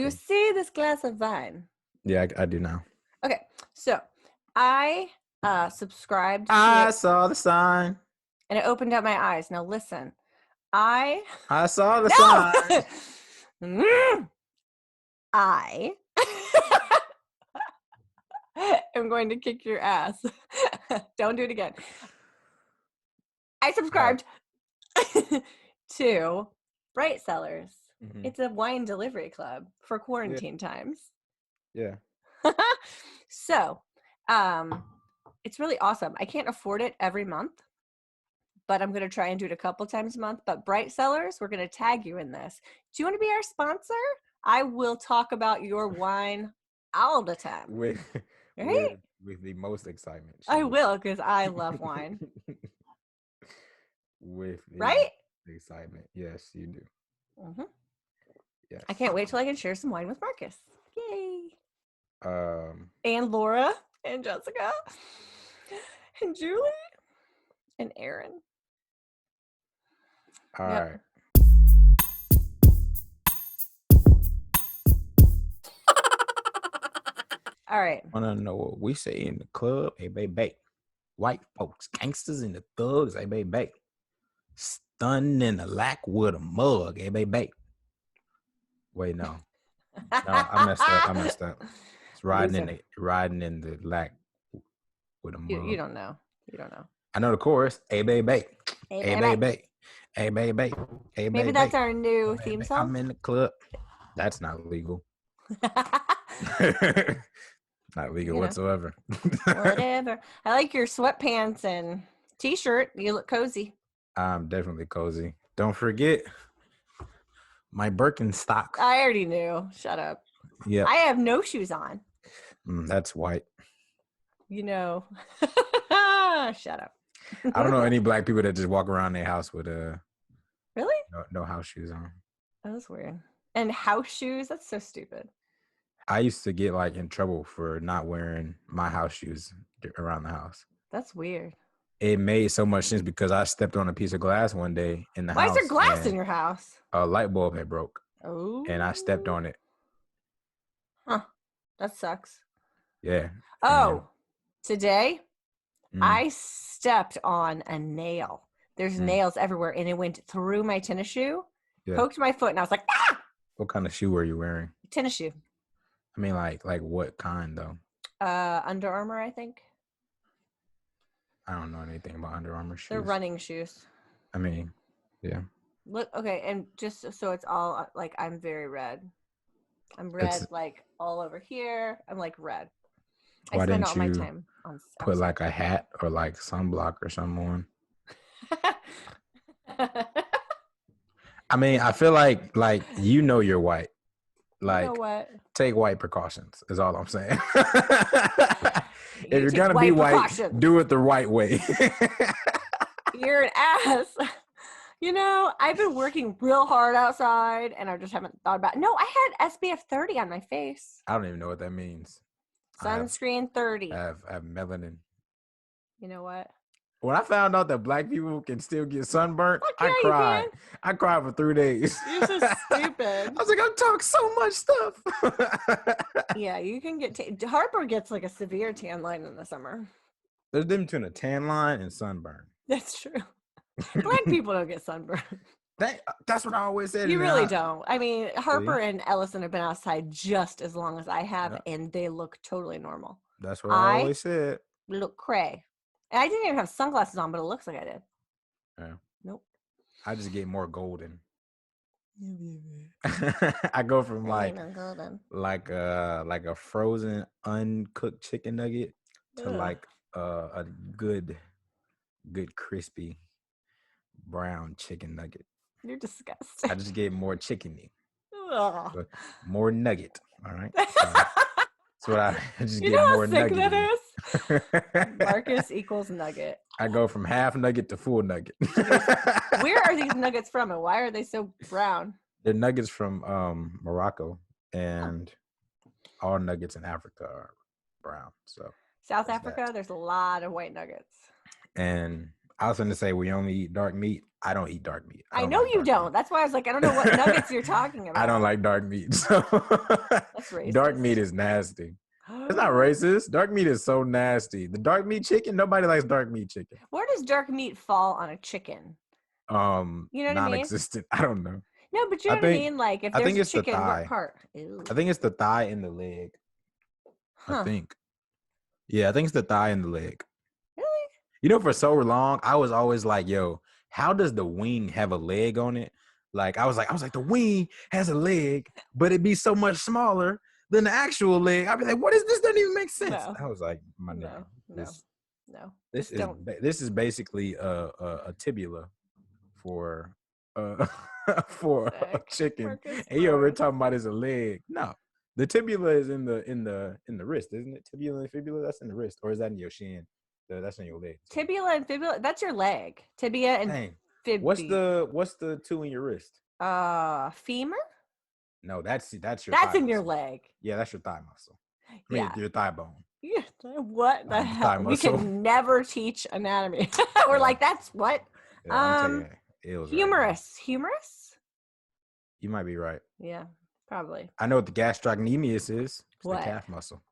You see this glass of wine? Yeah, I do now. Okay, so I subscribed to I it, saw the sign. and it opened up my eyes. Now listen, I saw the sign. I am going to kick your ass. Don't do it again. I subscribed to Bright Cellars. Mhm. It's a wine delivery club for quarantine times. Yeah. So, it's really awesome. I can't afford it every month, but I'm going to try and do it a couple times a month. But Bright Cellars, we're going to tag you in this. Do you want to be our sponsor? I will talk about your wine all the time. With Right? with the most excitement. I will, because I love wine. With the Right? excitement. Yes, you do. Mm-hmm. Yes. I can't wait till I can share some wine with Marcus. Yay. And Laura and Jessica and Julie and Aaron. All right. All right. Wanna know what we say in the club? Hey, baby. White folks, gangsters, and the thugs. Hey, baby. Stunned in the lack with a mug. Hey, baby. Wait, no. No, I messed up. It's riding in the lack with a mug. You don't know. You don't know. I know the chorus. Hey, baby. Hey, baby. Hey, baby. Hey, baby. Maybe that's our new theme song. I'm in the club. That's not legal. Not legal whatsoever. Whatever. I like your sweatpants and t-shirt. You look cozy. I'm definitely cozy. Don't forget my Birkenstock. I already knew. Shut up. Yeah. I have no shoes on. That's white. You know. Shut up. I don't know any black people that just walk around their house with really no house shoes on. That was weird. And house shoes? That's so stupid. I used to get like in trouble for not wearing my house shoes around the house. That's weird. It made so much sense because I stepped on a piece of glass one day in the house. Why is there glass in your house? A light bulb had broke. Oh. And I stepped on it. Huh. That sucks. Yeah. Oh, today I stepped on a nail. There's nails everywhere, and it went through my tennis shoe, poked my foot, and I was like, ah! What kind of shoe were you wearing? Tennis shoe. I mean, like what kind, though? Under Armour, I think. I don't know anything about Under Armour shoes. They're running shoes. I mean, yeah. Look, okay, and just so it's all, like, I'm very red. I'm red, like, all over here. I'm, like, red. Why spend didn't all you my time on put, like, a hat or, like, sunblock or something on? I mean, I feel like you know you're white. Like, you know what? Take white precautions is all I'm saying. If you're gonna be white, do it the right way. You're an ass. You know, I've been working real hard outside, and I just haven't thought about it. No, I had SPF 30 on my face. I don't even know what that means. Sunscreen 30. I have melanin. You know what? When I found out that black people can still get sunburnt, I cried. I cried for 3 days. You're so stupid. I was like, I'm talking so much stuff. Yeah, you can get Harper gets like a severe tan line in the summer. There's a difference between a tan line and sunburn. That's true. Black people don't get sunburn. That's what I always said. You really don't. I mean, Harper and Ellison have been outside just as long as I have, and they look totally normal. That's what I always said. Look cray. And I didn't even have sunglasses on, but it looks like I did. Yeah. Nope. I just get more golden. I go from like a frozen uncooked chicken nugget to like a good crispy brown chicken nugget. You're disgusting. I just get more chickeny. More nugget. All right. That's what I just get more nugget. That is? Marcus equals nugget. I go from half nugget to full nugget. Where are these nuggets from, and why are they so brown? They're nuggets from Morocco, and all nuggets in Africa are brown. So South Africa, there's a lot of white nuggets. And I was going to say we only eat dark meat. I don't eat dark meat. I I don't know like you dark don't. meat. That's why I was like, I don't know what nuggets you're talking about. I don't like dark meat. So That's racist. dark meat is nasty. It's not racist. Dark meat is so nasty. The dark meat chicken, nobody likes dark meat chicken. Where does dark meat fall on a chicken? You know what I mean? Non-existent. I don't know. No, but you I know what I think mean? Like if I there's think a it's the chicken, what thigh. part? Ew. I think it's the thigh and the leg. I Huh. think. Yeah, I think it's the thigh and the leg. Really? You know, for so long, I was always like, yo, how does the wing have a leg on it? Like, I was like, the wing has a leg, but it'd be so much smaller than the actual leg. I'd be like, what is this? Doesn't even make sense. No. I was like, my nigga, No. No. No. this Just is don't. this is basically a tibula for uh for a Sick. chicken. Marcus, And you over here gross. talking about is a leg. No. The tibula is in the wrist, isn't it? Tibula and fibula, that's in the wrist, or is that in your shin? That's in your leg. Tibia and fibula. That's your leg. Tibia and Dang. What's fibula. the two in your wrist? Femur. No, that's your That's thigh in your muscle. leg. Yeah, that's your thigh muscle. I mean, Yeah. your thigh bone. Yeah. What the The thigh hell? We muscle. could never teach anatomy. We're Yeah. like, that's what? Yeah, I'm telling you, it was Humerus. Humerus? You might be right. Yeah, probably. I know what the gastrocnemius is. It's What? the calf muscle.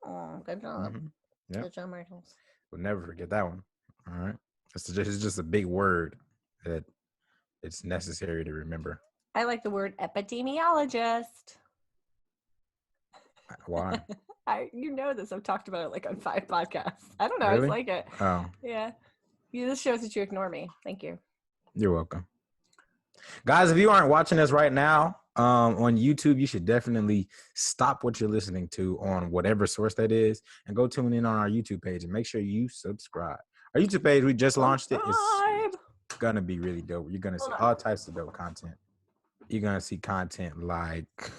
Oh, good job. Yep. Good job, Marcos. We'll never forget that one. All right. It's just a big word that it's necessary to remember. I like the word epidemiologist. Why? You know this. I've talked about it like on 5 podcasts. I don't know. Really? I just like it. Oh. Yeah. This shows that you ignore me. Thank you. You're welcome. Guys, if you aren't watching us right now on YouTube, you should definitely stop what you're listening to on whatever source that is and go tune in on our YouTube page and make sure you subscribe. Our YouTube page, we just launched it. It's going to be really dope. You're going to see all types of dope content. You're going to see content like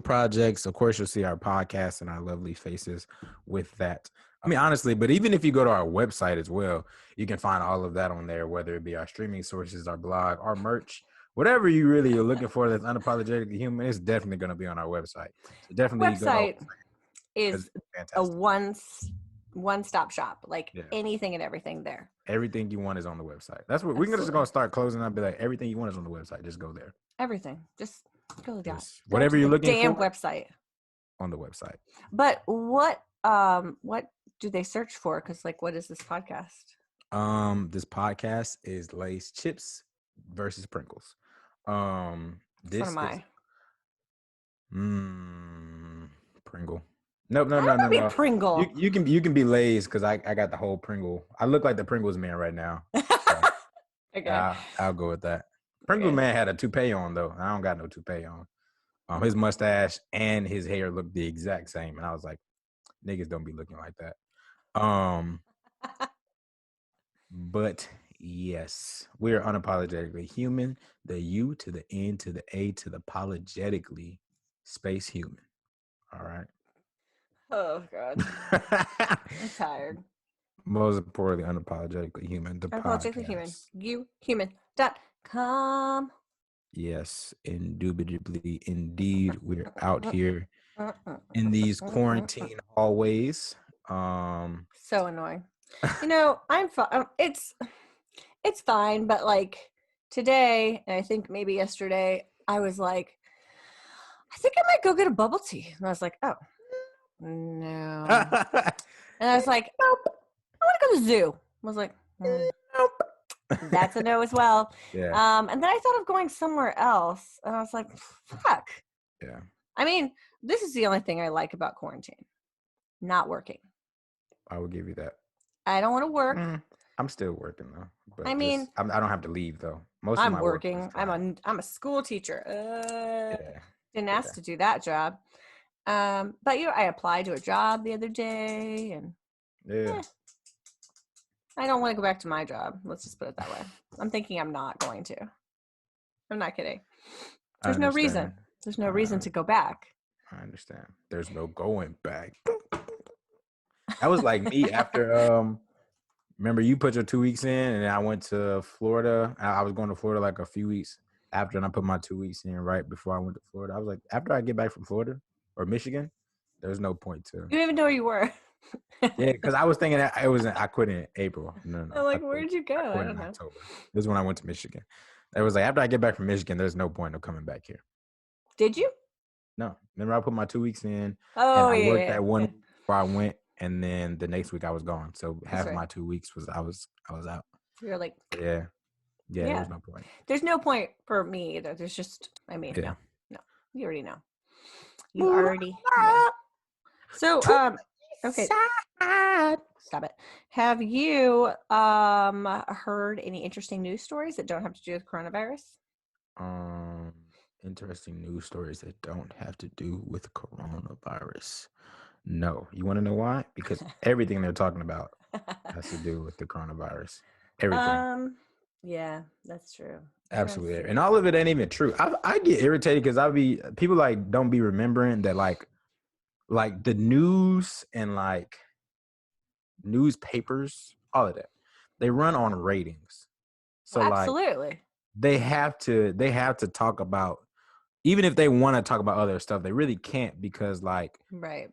projects. Of course, you'll see our podcast and our lovely faces with that. I mean, honestly, but even if you go to our website as well, you can find all of that on there, whether it be our streaming sources, our blog, our merch, whatever you really are looking for that's unapologetically human, it's definitely going to be on our website. So definitely website is a fantastic. one-stop shop, like anything and everything there. Everything you want is on the website. That's what we're just going to start closing up. Be like, everything you want is on the website. Just go there. Everything. Just go down. Whatever you're looking damn for. Website. On the website. But what do they search for? Because like, what is this podcast? This podcast is Lay's Chips versus Pringles. This what am I? Pringle. No. Pringle. You can be Lay's because I got the whole Pringle. I look like the Pringles man right now. So okay. I'll go with that. Pringle man had a toupee on though. I don't got no toupee on. His mustache and his hair looked the exact same, and I was like, niggas don't be looking like that. But yes, we're unapologetically human. The U to the N to the A to the apologetically space human. All right. Oh God. I'm tired. Most importantly, unapologetically human. The unapologetically podcast. human. Human.com. Yes, indubitably, indeed, we're out here in these quarantine hallways. So annoying. You know, I'm fine. It's fine, but like today, and I think maybe yesterday, I was like, I think I might go get a bubble tea, and I was like, oh no, and I was like, nope. I want to go to the zoo. I was like, nope. That's a no as well. Yeah. And then I thought of going somewhere else, and I was like, fuck. Yeah. I mean, this is the only thing I like about quarantine. Not working. I will give you that. I don't want to work. I'm still working though. But I mean, I don't have to leave though. I'm working. I'm a school teacher. Didn't ask to do that job. But you know, I applied to a job the other day, and I don't want to go back to my job. Let's just put it that way. I'm thinking I'm not going to. I'm not kidding. There's no reason. There's no reason to go back. I understand. There's no going back. That was like me after remember you put your 2 weeks in and I went to Florida. I was going to Florida like a few weeks after, and I put my 2 weeks in right before I went to Florida. I was like, after I get back from Florida or Michigan, there's no point to. You didn't even know where you were. Yeah, because I was thinking that I quit in April. No. I'm I like, quit. where'd you go? I I quit don't in know. October. This is when I went to Michigan. It was like after I get back from Michigan, there's no point of coming back here. Did you? No. Remember I put my 2 weeks in and Oh I yeah, worked yeah, that one yeah. week before I went, and then the next week I was gone. So That's half of right. my 2 weeks was I was out. You're like, So yeah. Yeah, there yeah. was no point. There's no point for me either. There's just, I mean, Yeah. no, no. You already know. You already know. So, okay, stop it. Have you heard any interesting news stories that don't have to do with coronavirus? Um, Interesting news stories that don't have to do with coronavirus. No. You want to know why? Because everything they're talking about has to do with the coronavirus. Everything. um, yeah, that's true. That's Absolutely. And true. all of it ain't even true. I get irritated because people like don't be remembering that like the news and like newspapers, all of that, they run on ratings. Well, So like absolutely. they have to talk about, even if they want to talk about other stuff, they really can't, because like Right.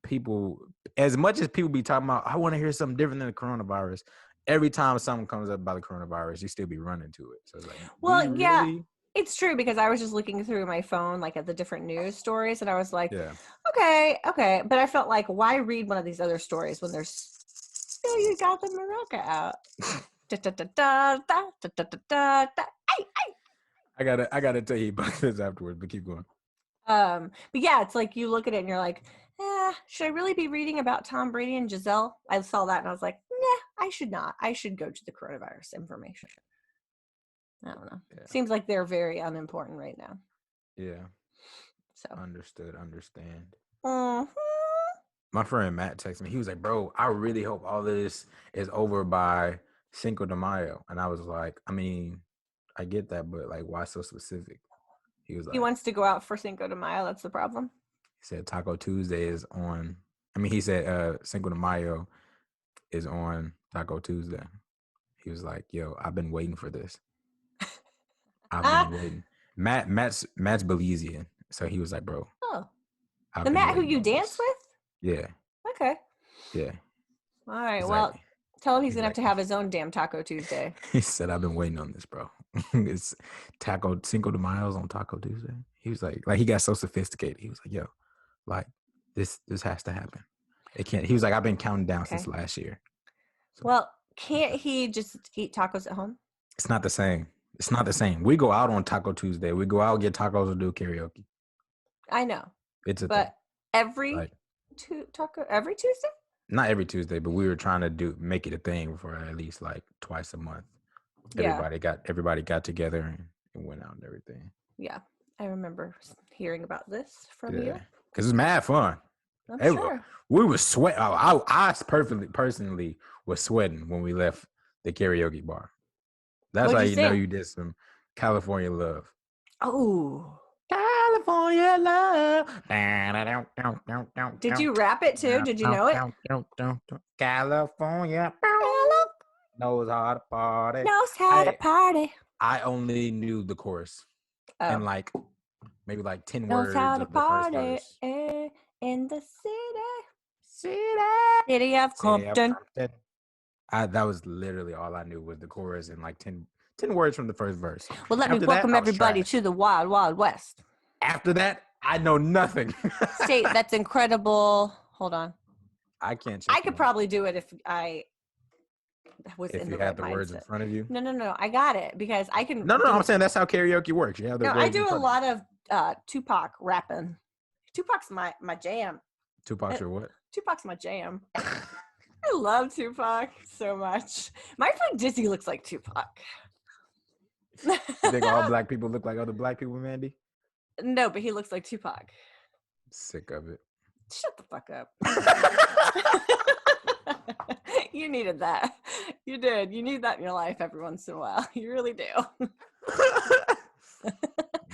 people, as much as people be talking about, I want to hear something different than the coronavirus, every time something comes up about the coronavirus, you still be running to it. So it's like, do you Well, yeah, really? it's true because I was just looking through my phone, like at the different news stories, and I was like, Yeah. okay. But I felt like, why read one of these other stories when there's still you got the maraca out? Da, da, da, da, da, da, da, da, da, da. I gotta tell you about this afterwards, but keep going. But yeah, it's like you look at it and you're like, should I really be reading about Tom Brady and Giselle? I saw that and I was like, nah, I should not. I should go to the coronavirus information. I don't know. Yeah. Seems like they're very unimportant right now. Yeah. So. Understand. Mhm. My friend Matt texted me. He was like, bro, I really hope all this is over by Cinco de Mayo. And I was like, I mean, I get that, but like, why so specific? He was He like, wants to go out for Cinco de Mayo. That's the problem. he said Taco Tuesday is on. I mean, he said Cinco de Mayo is on Taco Tuesday. He was like, yo, I've been waiting for this. I've been waiting. Matt's Belizean. So he was like, bro, Oh, I've the been Matt who waiting you on dance this. with? Yeah. Okay. Yeah. All right. He's Well, like, tell him he's he's gonna have like, to have his own damn Taco Tuesday. he said, I've been waiting on this, bro. It's Taco Cinco de Mayo's on Taco Tuesday. He was like he got so sophisticated. He was like, yo, like this has to happen. It can't. He was like, I've been counting down Okay. since last year. So Well, can't he just eat tacos at home? it's not the same. It's not the same. We go out on Taco Tuesday. We go out, get tacos, and do karaoke. I know, It's a thing. but every Like every Tuesday? not every Tuesday, but we were trying to make it a thing for at least like twice a month. Yeah. Everybody got together and went out and everything. Yeah. I remember hearing about this from Yeah, you. because it's mad fun. I'm Hey, sure. we were sweat. I personally was sweating when we left the karaoke bar. That's how What'd you you know sing? you did some California love. Oh. California love. Did you rap it too? Did you know it? California Hello. knows how to party. Knows how to party. I only knew the chorus and Oh. like maybe like 10 Knows how words to of the first party verse. in the city. City, City of city of Compton. Compton. That was literally all I knew was the chorus and like 10 words from the first verse. Well, let me After that, welcome I was everybody trash. to the Wild Wild West. After that, I know nothing. State that's incredible. Hold on. I can't I check could you out. probably do it if I was If in you the had right the words in mindset. front of you. No. I got it because I can No, do. I'm saying that's how karaoke works. You have the No, I words in do a front of lot of Tupac rapping. Tupac's my jam. you. Tupac's your what? Tupac's my jam. I love Tupac so much. My friend Dizzy looks like Tupac. You think all black people look like other black people, Mandy? No, but he looks like Tupac. Sick of it. Shut the fuck up. You needed that. You did. You need that in your life every once in a while. You really do.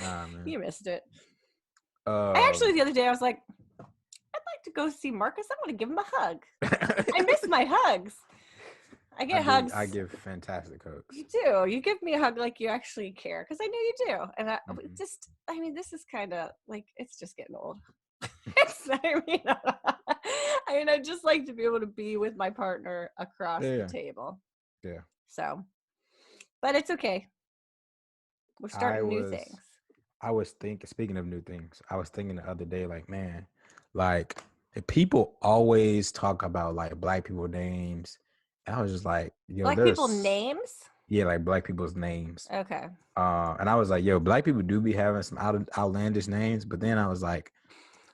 Nah, man. You missed it. I actually, the other day, I was like, I'd like to go see Marcus. I want to give him a hug. I miss my hugs. I get hugs. I give fantastic hugs. You do. You give me a hug like you actually care because I know you do. And Mhm. I mean, this is kind of like, it's just getting old. I mean, I mean, I'd just like to be able to be with my partner across the Yeah. table. Yeah. So, but it's okay. We're I starting new was things. I was thinking, speaking of new things, I was thinking the other day, like, man, like if people always talk about like black people names. And I was just like, yo, Black people there's names? yeah, like black people's names. Okay. And I was like, yo, black people do be having some outlandish names, but then I was like,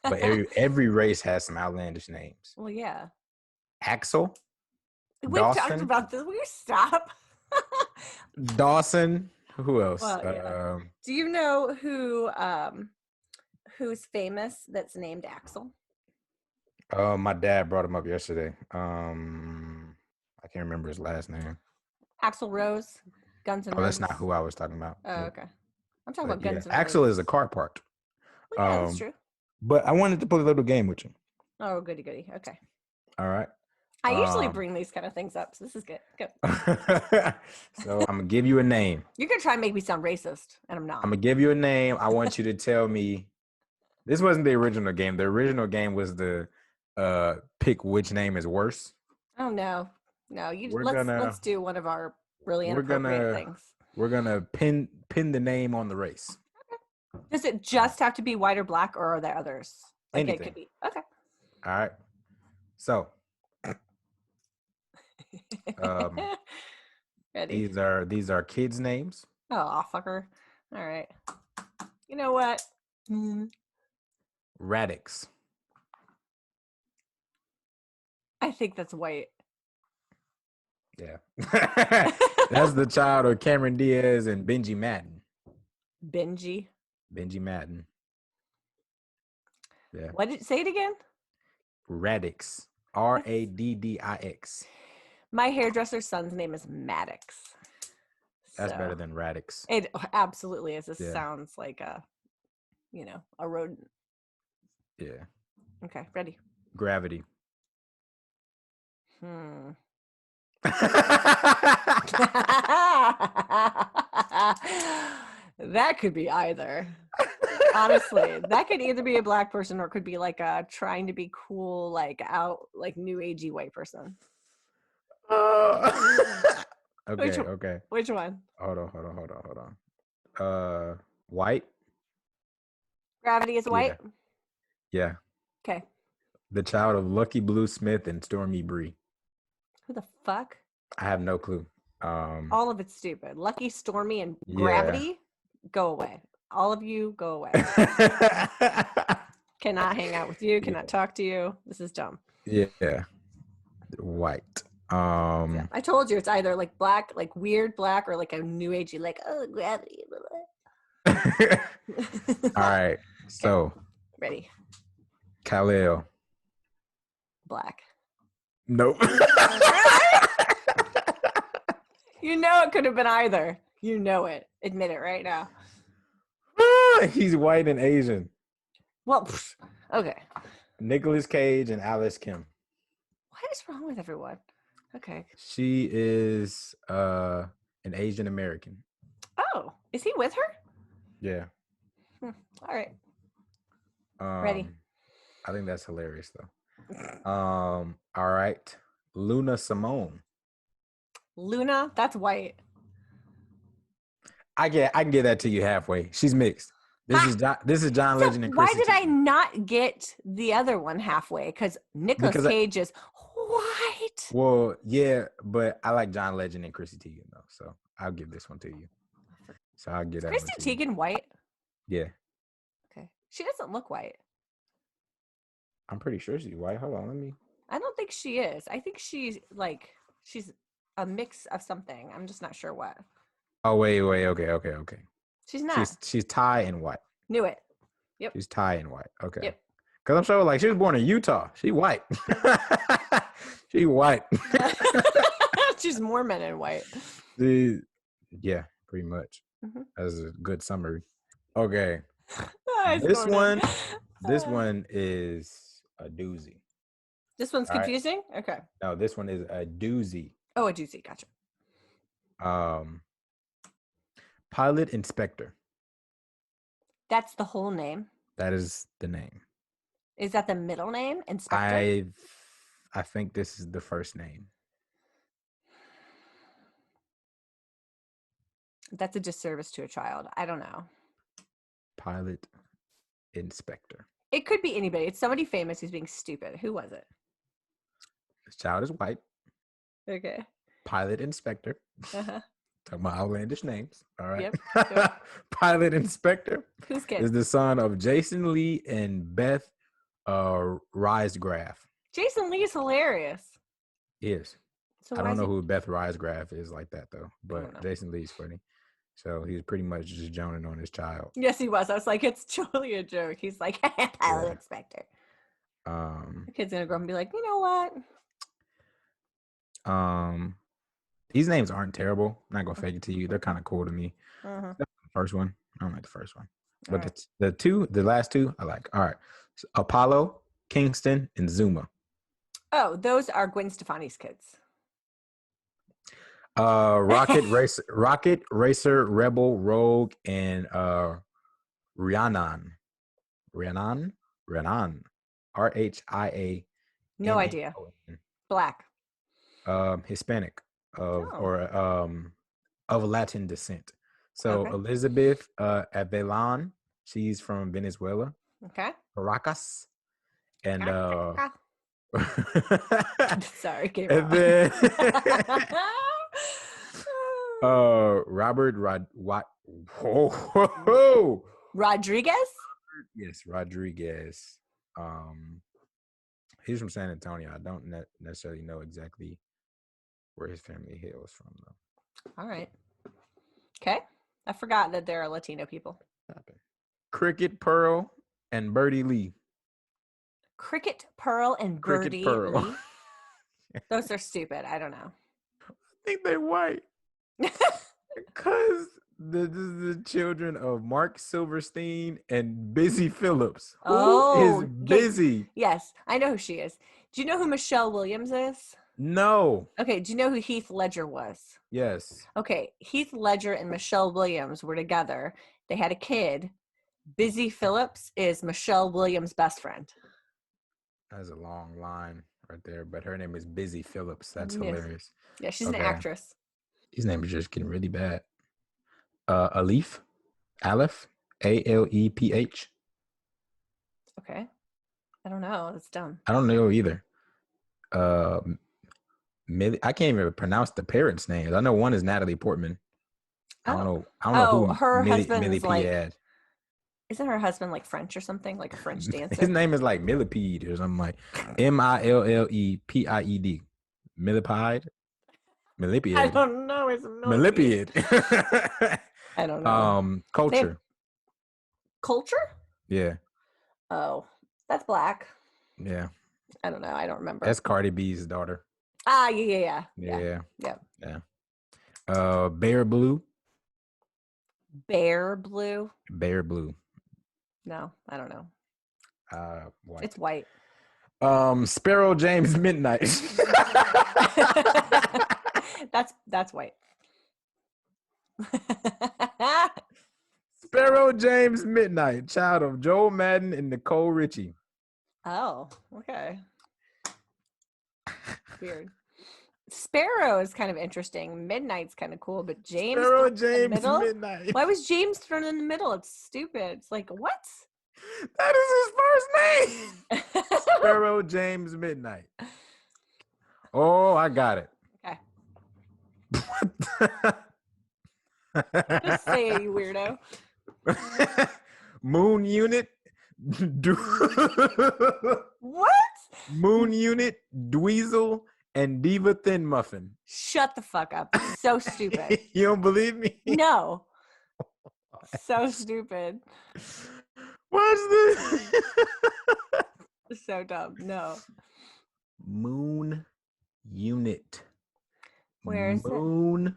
but every race has some outlandish names. Well, yeah. Axel, We've talked Dawson, about this. Will you stop? Dawson. Who else? Well, yeah. Do you know who's famous that's named Axel? My dad brought him up yesterday. I can't remember his last name. Axel Rose, Guns N' Oh, that's Roses. not who I was talking about. Oh, Nope. okay. I'm talking But about yeah, Guns N' Axel is Roses. a car part. Well, yeah, that's true. But I wanted to play a little game with you. Oh, goody goody. Okay. All right. I usually bring these kind of things up, so this is good. Go. So I'm gonna give you a name. You're gonna try and make me sound racist, and I'm not. I'm gonna give you a name. I want you to tell me. This wasn't the original game. The original game was the pick which name is worse. Oh no, no. We're Let's gonna do one of our really we're inappropriate gonna things. we're gonna pin the name on the race. Does it just have to be white or black, or are there others? Like it could Anything. be. Okay. All right. So Ready? these are kids' names. Oh, fucker. All right. You know what? Radix. I think that's white. Yeah. That's the child of Cameron Diaz and Benji Madden. Benji. Benji Madden. Yeah. What did say it again? Radix. Raddix. My hairdresser's son's name is Maddox. That's better than Radix. It absolutely is. This Yeah. sounds like a rodent. Yeah. Okay, ready. Gravity. That could be either. Honestly, that could either be a black person or it could be like a trying to be cool, like out, like new agey white person. Okay. Which one? Hold on. White. Gravity is white? Yeah. Okay. The child of Lucky Blue Smith and Stormy Bree. Who the fuck? I have no clue. All of it's stupid. Lucky, Stormy, and Yeah. Gravity, go away. All of you, go away. Cannot hang out with you. Cannot talk to you. This is dumb. Yeah. White. Yeah. I told you it's either like black, like weird black, or like a new agey, like Gravity. All right. So ready. Khalil. Black. Nope. You know it could have been either. You know it. Admit it right now. He's white and Asian. Well, okay. Nicolas Cage and Alice Kim. What is wrong with everyone? Okay. She is an Asian American. Oh, is he with her? Yeah. All right. Ready. I think that's hilarious though. All right. Luna Simone. Luna, that's white. I can get that to you halfway. She's mixed. This is John Legend and Chrissy Why did Teigen. I not get the other one halfway? Because Nicolas Cage is white. Well, yeah, but I like John Legend and Chrissy Teigen though, so I'll give this one to you. So I'll give that Chrissy one to you. Teigen white? Yeah. Okay. She doesn't look white. I'm pretty sure she's white. Hold on, let me. I don't think she is. I think she's a mix of something. I'm just not sure what. Oh wait. Okay. She's not. She's Thai and white. Knew it. Yep. She's Thai and white. Okay. Yep. Because I'm sure, like, she was born in Utah. She white. She white. She's Mormon and white. Yeah, pretty much. Mm-hmm. That's a good summary. Okay. This one is a doozy. This one's confusing? Right. Okay. No, this one is a doozy. Oh, a doozy. Gotcha. Pilot Inspector. That's the whole name? That is the name. Is that the middle name? Inspector? I I think this is the first name. That's a disservice to a child. I don't know. Pilot Inspector. It could be anybody. It's somebody famous who's being stupid. Who was it? This child is white. Okay. Pilot Inspector. Uh-huh. Talking about outlandish names. All right. Yep. Yep. Pilot Inspector Whose kid? is the son of Jason Lee and Beth Risegraph. Jason Lee is hilarious. Yes. So I why don't is know he? who Beth Risegraph is like that though, I don't but know. Jason Lee's funny. So he's pretty much just joning on his child. Yes, he was. I was like, it's totally a joke. He's like, pilot Yeah. inspector. Um, The kid's gonna grow up and be like, you know what? these names aren't terrible. I'm not gonna fake it to you. They're kind of cool to me. Uh-huh. The first one, I don't like the first one, All but right. the last two, I like. All right, so Apollo, Kingston, and Zuma. Oh, those are Gwen Stefani's kids. Rocket Racer, Rebel, Rogue, and Rhiannon, Rhiannon, Rhiannon, No idea. RHIANNON. Black. Hispanic Oh, of Latin descent. So okay. Elizabeth Avellan, she's from Venezuela, Okay. Caracas, and Sorry, came and out. then Robert whoa. Rodriguez? Yes, Rodriguez. Um, he's from San Antonio. I don't necessarily know exactly where his family hails from though. All right. Okay. I forgot that there are Latino people. Cricket Pearl and Birdie Lee. Cricket Pearl and Cricket Birdie Pearl. Lee. Those are stupid. I don't know. I think they're white because the children of Mark Silverstein and Busy Phillips. Who is Oh, Busy? yes. I know who she is. Do you know who Michelle Williams is? No. Okay. Do you know who Heath Ledger was? Yes. Okay. Heath Ledger and Michelle Williams were together. They had a kid. Busy Phillips is Michelle Williams' best friend. That's a long line right there, but her name is Busy Phillips. That's Yes. hilarious. Yeah, she's an Okay. actress. His name is just getting really bad. Aleph, Aleph. Okay. I don't know. That's dumb. I don't know either. I can't even pronounce the parents' names. I know one is Natalie Portman. I don't know. I don't know Oh, who her Millie husband's like, Pied. isn't her husband like French or something? Like a French His dancer? name is like Millipede or something like Millepied. Millipied. I Millipied. don't know. It's a millipede. Millipied. I don't know. They have Culture. culture? Yeah. Oh, that's black. Yeah. I don't know. I don't remember. That's Cardi B's daughter. Ah, yeah. Yeah. Bear Blue. Bear blue? Bear Blue. No, I don't know. White. It's white. Sparrow James Midnight. That's white. Sparrow James Midnight, child of Joel Madden and Nicole Richie. Oh, okay. Weird. Sparrow is kind of interesting. Midnight's kind of cool, but James Sparrow thrown in the James middle? Midnight. Why was James thrown in the middle? It's stupid. It's like, what? That is his first name. Sparrow James Midnight. Oh, I got it. Okay. Just say it, you weirdo. Moon Unit. What? Moon Unit, Dweezil, and Diva Thin Muffin. Shut the fuck up. So stupid. You don't believe me? No. So stupid. What's this? So dumb. No. Moon Unit. Where is it? Moon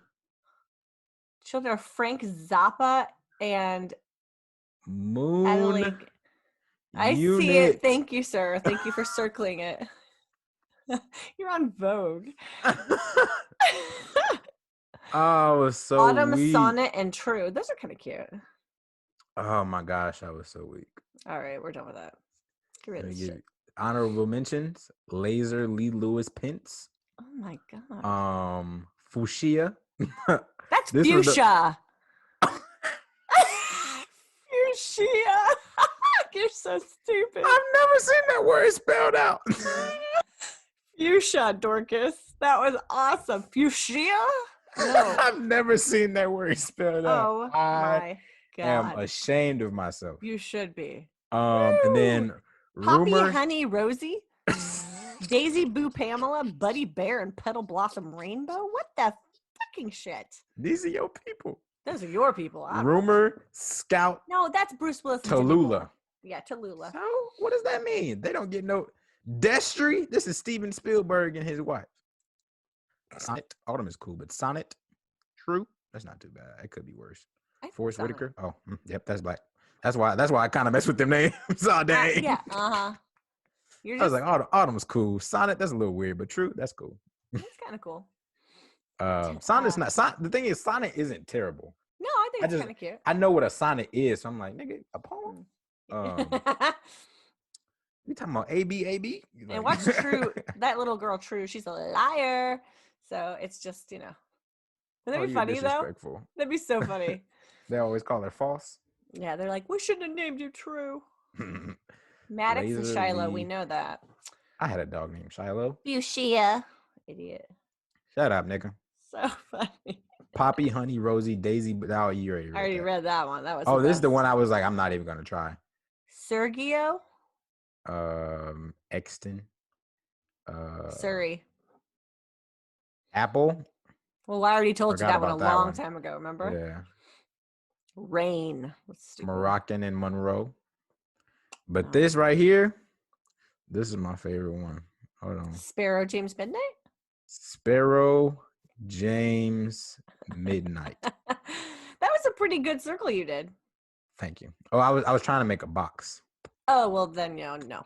Children of Frank Zappa and Moon Adelaide. I Unit. see it. Thank you, sir. Thank you for circling it. You're on Vogue. I was so Autumn, weak. Sonnet, and True. Those are kind of cute. Oh my gosh, I was so weak. All right, we're done with that. Get rid Let of me this give shit. you honorable mentions. Laser Lee Lewis Pence. Oh my god. Fuchsia. That's This was the fuchsia. Fuchsia. You're so stupid. I've never seen that word spelled out. Fuchsia, Dorcas. That was awesome. Fuchsia? No. I've never seen that word spelled out. Oh I my am god. ashamed of myself. You should be. And Woo! then Poppy rumor. Honey Rosie, Daisy Boo Pamela, Buddy Bear, and Petal Blossom Rainbow. What the fucking shit? These are your people. Those are your people. Rumor Scout No, that's Bruce Willis and Demi Tallulah. Moore. Yeah, Tallulah. So what does that mean? They don't get no Destry. This is Steven Spielberg and his wife. Sonnet. Autumn is cool, but Sonnet. True. That's not too bad. It could be worse. Forrest Whitaker. Oh, yep, that's black. That's why I kind of mess with them names all day. Yeah. I was like, Autumn's cool. Sonnet, that's a little weird, but True, that's cool. That's kind of cool. Sonnet's not. The thing is, sonnet isn't terrible. No, I think it's kind of cute. I know what a sonnet is, so I'm like, nigga, a poem. We talking about AB? And watch True. That little girl, True. She's a liar. So it's just, Wouldn't that be funny though? That'd be so funny. They always call her false. Yeah, they're like, we shouldn't have named you True. Maddox and Shiloh, we know that. I had a dog named Shiloh. Fuchsia. Idiot. Shut up, nigga. So funny. Poppy, Honey, Rosie, Daisy. Oh, you already read I already read that one. That was this is the one I was like, I'm not even gonna try. Sergio. Exton. Surrey. Apple. Well, I already told you that one a long time ago, remember? Yeah. Rain. Moroccan and Monroe. But this right here, this is my favorite one. Hold on. Sparrow James Midnight? Sparrow James Midnight. That was a pretty good circle you did. Thank you. Oh, I was trying to make a box. Oh, well then no.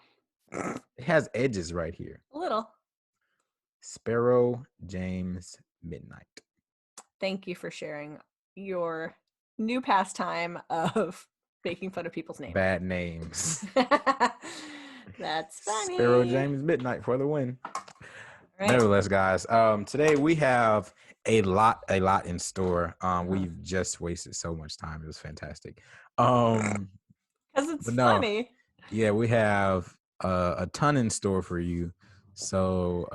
It has edges right here. A little. Sparrow James Midnight. Thank you for sharing your new pastime of making fun of people's names. Bad names. That's funny. Sparrow James Midnight for the win. Right. Nevertheless, guys, today we have a lot in store. We've just wasted so much time. It was fantastic. Because it's funny. Yeah, we have a ton in store for you. So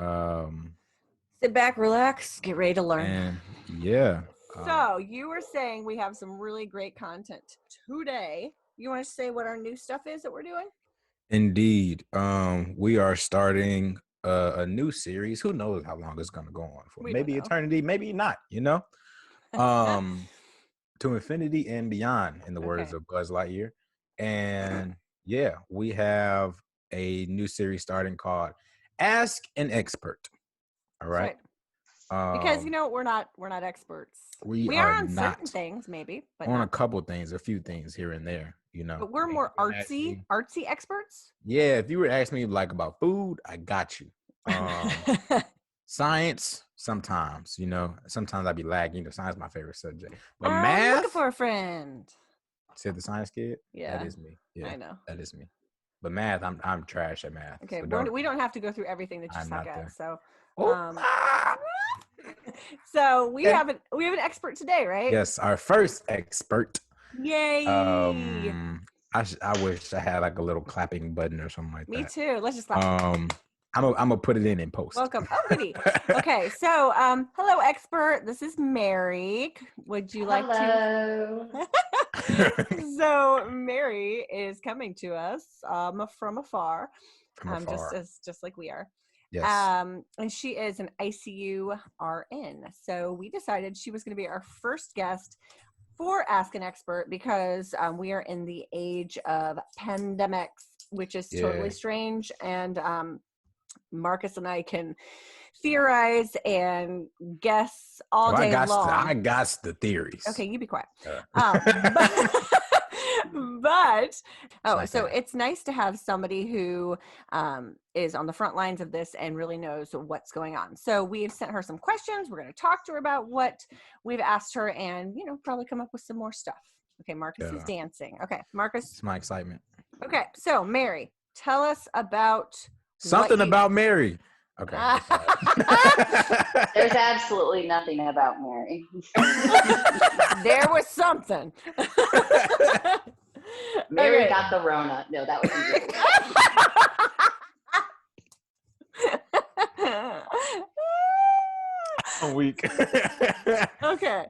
sit back, relax, get ready to learn. And yeah. So you were saying we have some really great content today. You want to say what our new stuff is that we're doing? Indeed. We are starting a new series. Who knows how long it's going to go on for? Maybe eternity, maybe not, to infinity and beyond, in the words of Buzz Lightyear. And yeah, we have a new series starting called Ask an Expert. All right. Because we're not experts. We are on certain things, maybe, but on a couple things, a few things here and there, But we're more artsy experts. Yeah, if you were asking me like about food, I got you. Science, sometimes, sometimes I'd be lagging. Science is my favorite subject. But math. I'm looking for a friend. Said the science kid. Yeah, that is me. Yeah, I know that is me. But math, I'm trash at math. Okay, so we don't have to go through everything that you suck at. So, so we have an expert today, right? Yes, our first expert. Yay! I wish I had like a little clapping button or something like that. Me too. Let's just clap. I'm gonna put it in post. Welcome. Oh, goody. Okay, so hello, expert. This is Mary. Would you like to? So Mary is coming to us from afar, just like we are. Yes. And she is an ICU RN. So we decided she was going to be our first guest for Ask an Expert because we are in the age of pandemics, which is totally strange. And Marcus and I can theorize and guess all day long. I got the theories. Okay, you be quiet. So it's nice to have somebody who is on the front lines of this and really knows what's going on. So we've sent her some questions. We're going to talk to her about what we've asked her and, probably come up with some more stuff. Okay, Marcus is dancing. Okay, Marcus. It's my excitement. Okay, so Mary, tell us about Something about Mary. Okay. There's absolutely nothing about Mary. There was something. Mary got the Rona. No, that was I'm weak. Okay,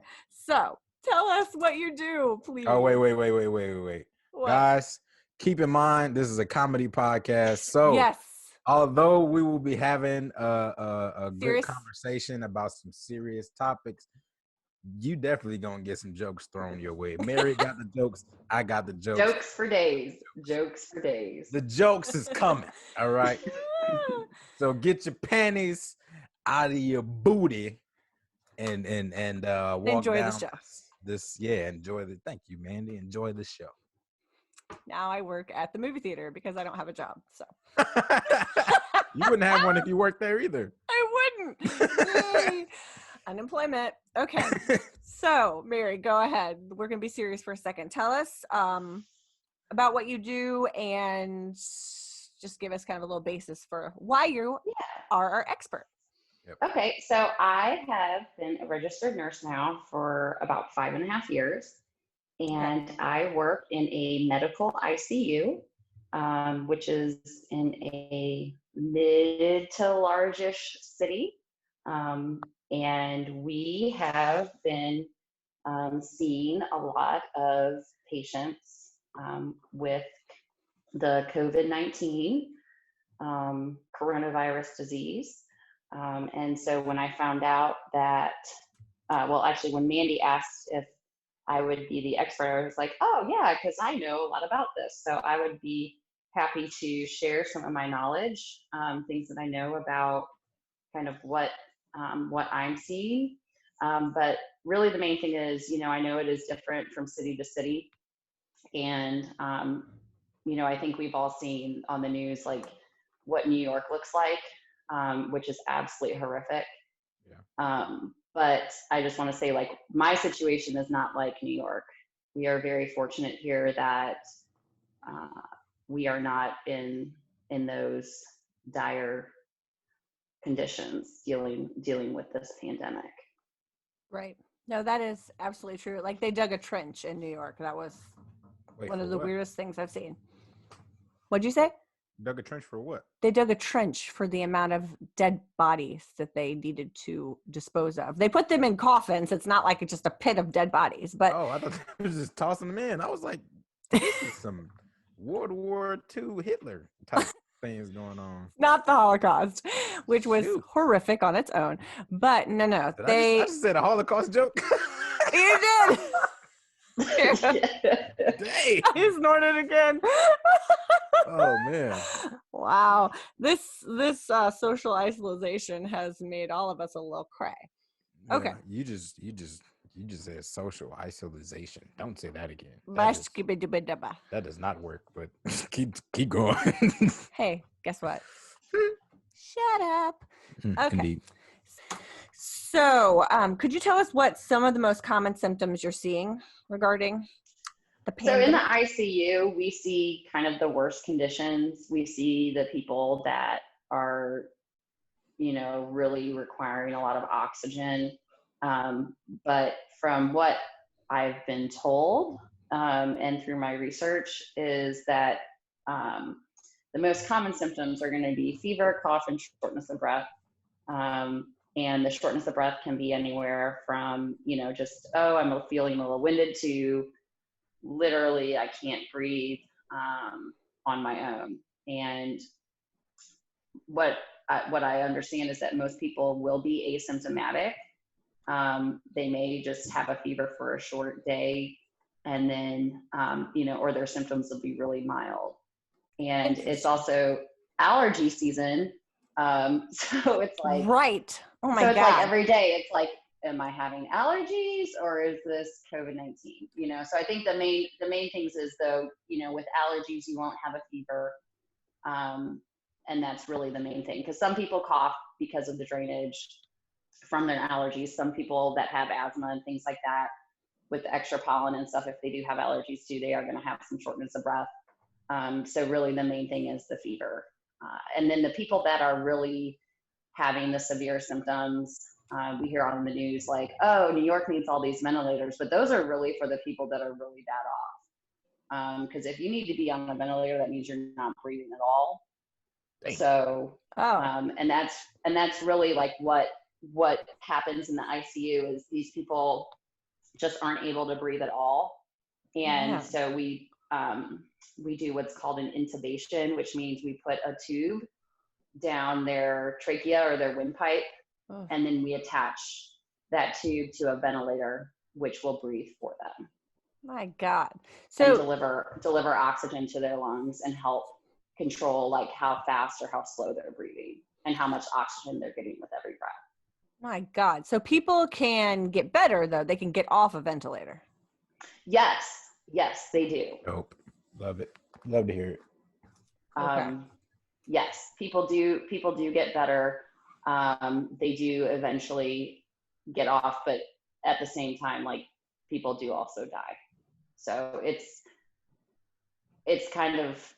so tell us what you do, please. Oh, wait. What? Guys, keep in mind, this is a comedy podcast. So, yes. Although we will be having a good Serious? conversation about some serious topics, you definitely gonna get some jokes thrown your way. Mary got the jokes. I got the jokes. Jokes for days. Jokes for days. The jokes is coming. All right. So get your panties out of your booty and walk enjoy down the show. Enjoy the. Thank you, Mandy. Enjoy the show. Now I work at the movie theater because I don't have a job. So you wouldn't have one if you worked there either. I wouldn't. Yay. Unemployment. Okay. So Mary, go ahead. We're gonna be serious for a second. Tell us about what you do and just give us kind of a little basis for why you are our expert. Yep. Okay, so I have been a registered nurse now for about 5.5 years, and I work in a medical ICU, which is in a mid to largish city, and we have been seeing a lot of patients with the COVID-19 coronavirus disease. And so when I found out that, actually when Mandy asked if I would be the expert, I was like, oh yeah, because I know a lot about this. So I would be happy to share some of my knowledge, things that I know about kind of what I'm seeing. But really the main thing is, I know it is different from city to city. And, I think we've all seen on the news, like what New York looks like, which is absolutely horrific. Yeah. But I just want to say, like, my situation is not like New York. We are very fortunate here that we are not in those dire conditions dealing with this pandemic. Right. No, that is absolutely true. Like they dug a trench in New York. That was one of the weirdest things I've seen. What'd you say? Dug a trench for what? They dug a trench for the amount of dead bodies that they needed to dispose of. They put them in coffins. It's not like it's just a pit of dead bodies, but I thought they was just tossing them in. I was like, this is some World War II Hitler type things going on. Not the Holocaust, which was horrific on its own. But no, I just said a Holocaust joke. You did. Dang. I snorted again. Oh man. Wow. This social isolation has made all of us a little cray. Yeah, okay. You just said social isolation. Don't say that again. That does not work, but keep going. Hey, guess what? Shut up. Okay. Indeed. So, could you tell us what some of the most common symptoms you're seeing regarding the pandemic? So in the ICU, we see kind of the worst conditions. We see the people that are, really requiring a lot of oxygen. But from what I've been told and through my research is that the most common symptoms are going to be fever, cough, and shortness of breath. And the shortness of breath can be anywhere from, just, I'm feeling a little winded to literally I can't breathe on my own. And what I understand is that most people will be asymptomatic. They may just have a fever for a short day and then, or their symptoms will be really mild. And it's also allergy season. So it's like, right. Oh my God. So it's like every day it's like, am I having allergies or is this COVID-19? So I think the main things is though, with allergies, you won't have a fever. And that's really the main thing. Because some people cough because of the drainage from their allergies. Some people that have asthma and things like that with the extra pollen and stuff, if they do have allergies too, they are going to have some shortness of breath. So really the main thing is the fever. And then the people that are really having the severe symptoms, we hear on the news like, oh, New York needs all these ventilators, but those are really for the people that are really bad off. Because if you need to be on a ventilator, that means you're not breathing at all. Dang. So, Oh, and that's really like what happens in the ICU is these people just aren't able to breathe at all. And man. so we do what's called an intubation, which means we put a tube down their trachea or their windpipe, Oh, and then we attach that tube to a ventilator, which will breathe for them my God. and So, deliver oxygen to their lungs and help control like how fast or how slow they're breathing and how much oxygen they're getting with every breath. my God. So people can get better though. They can get off a ventilator. Yes, they do. Dope. Love it. Love to hear it. Okay. Yes, people do get better. They do eventually get off, but at the same time, like people do also die. So it's kind of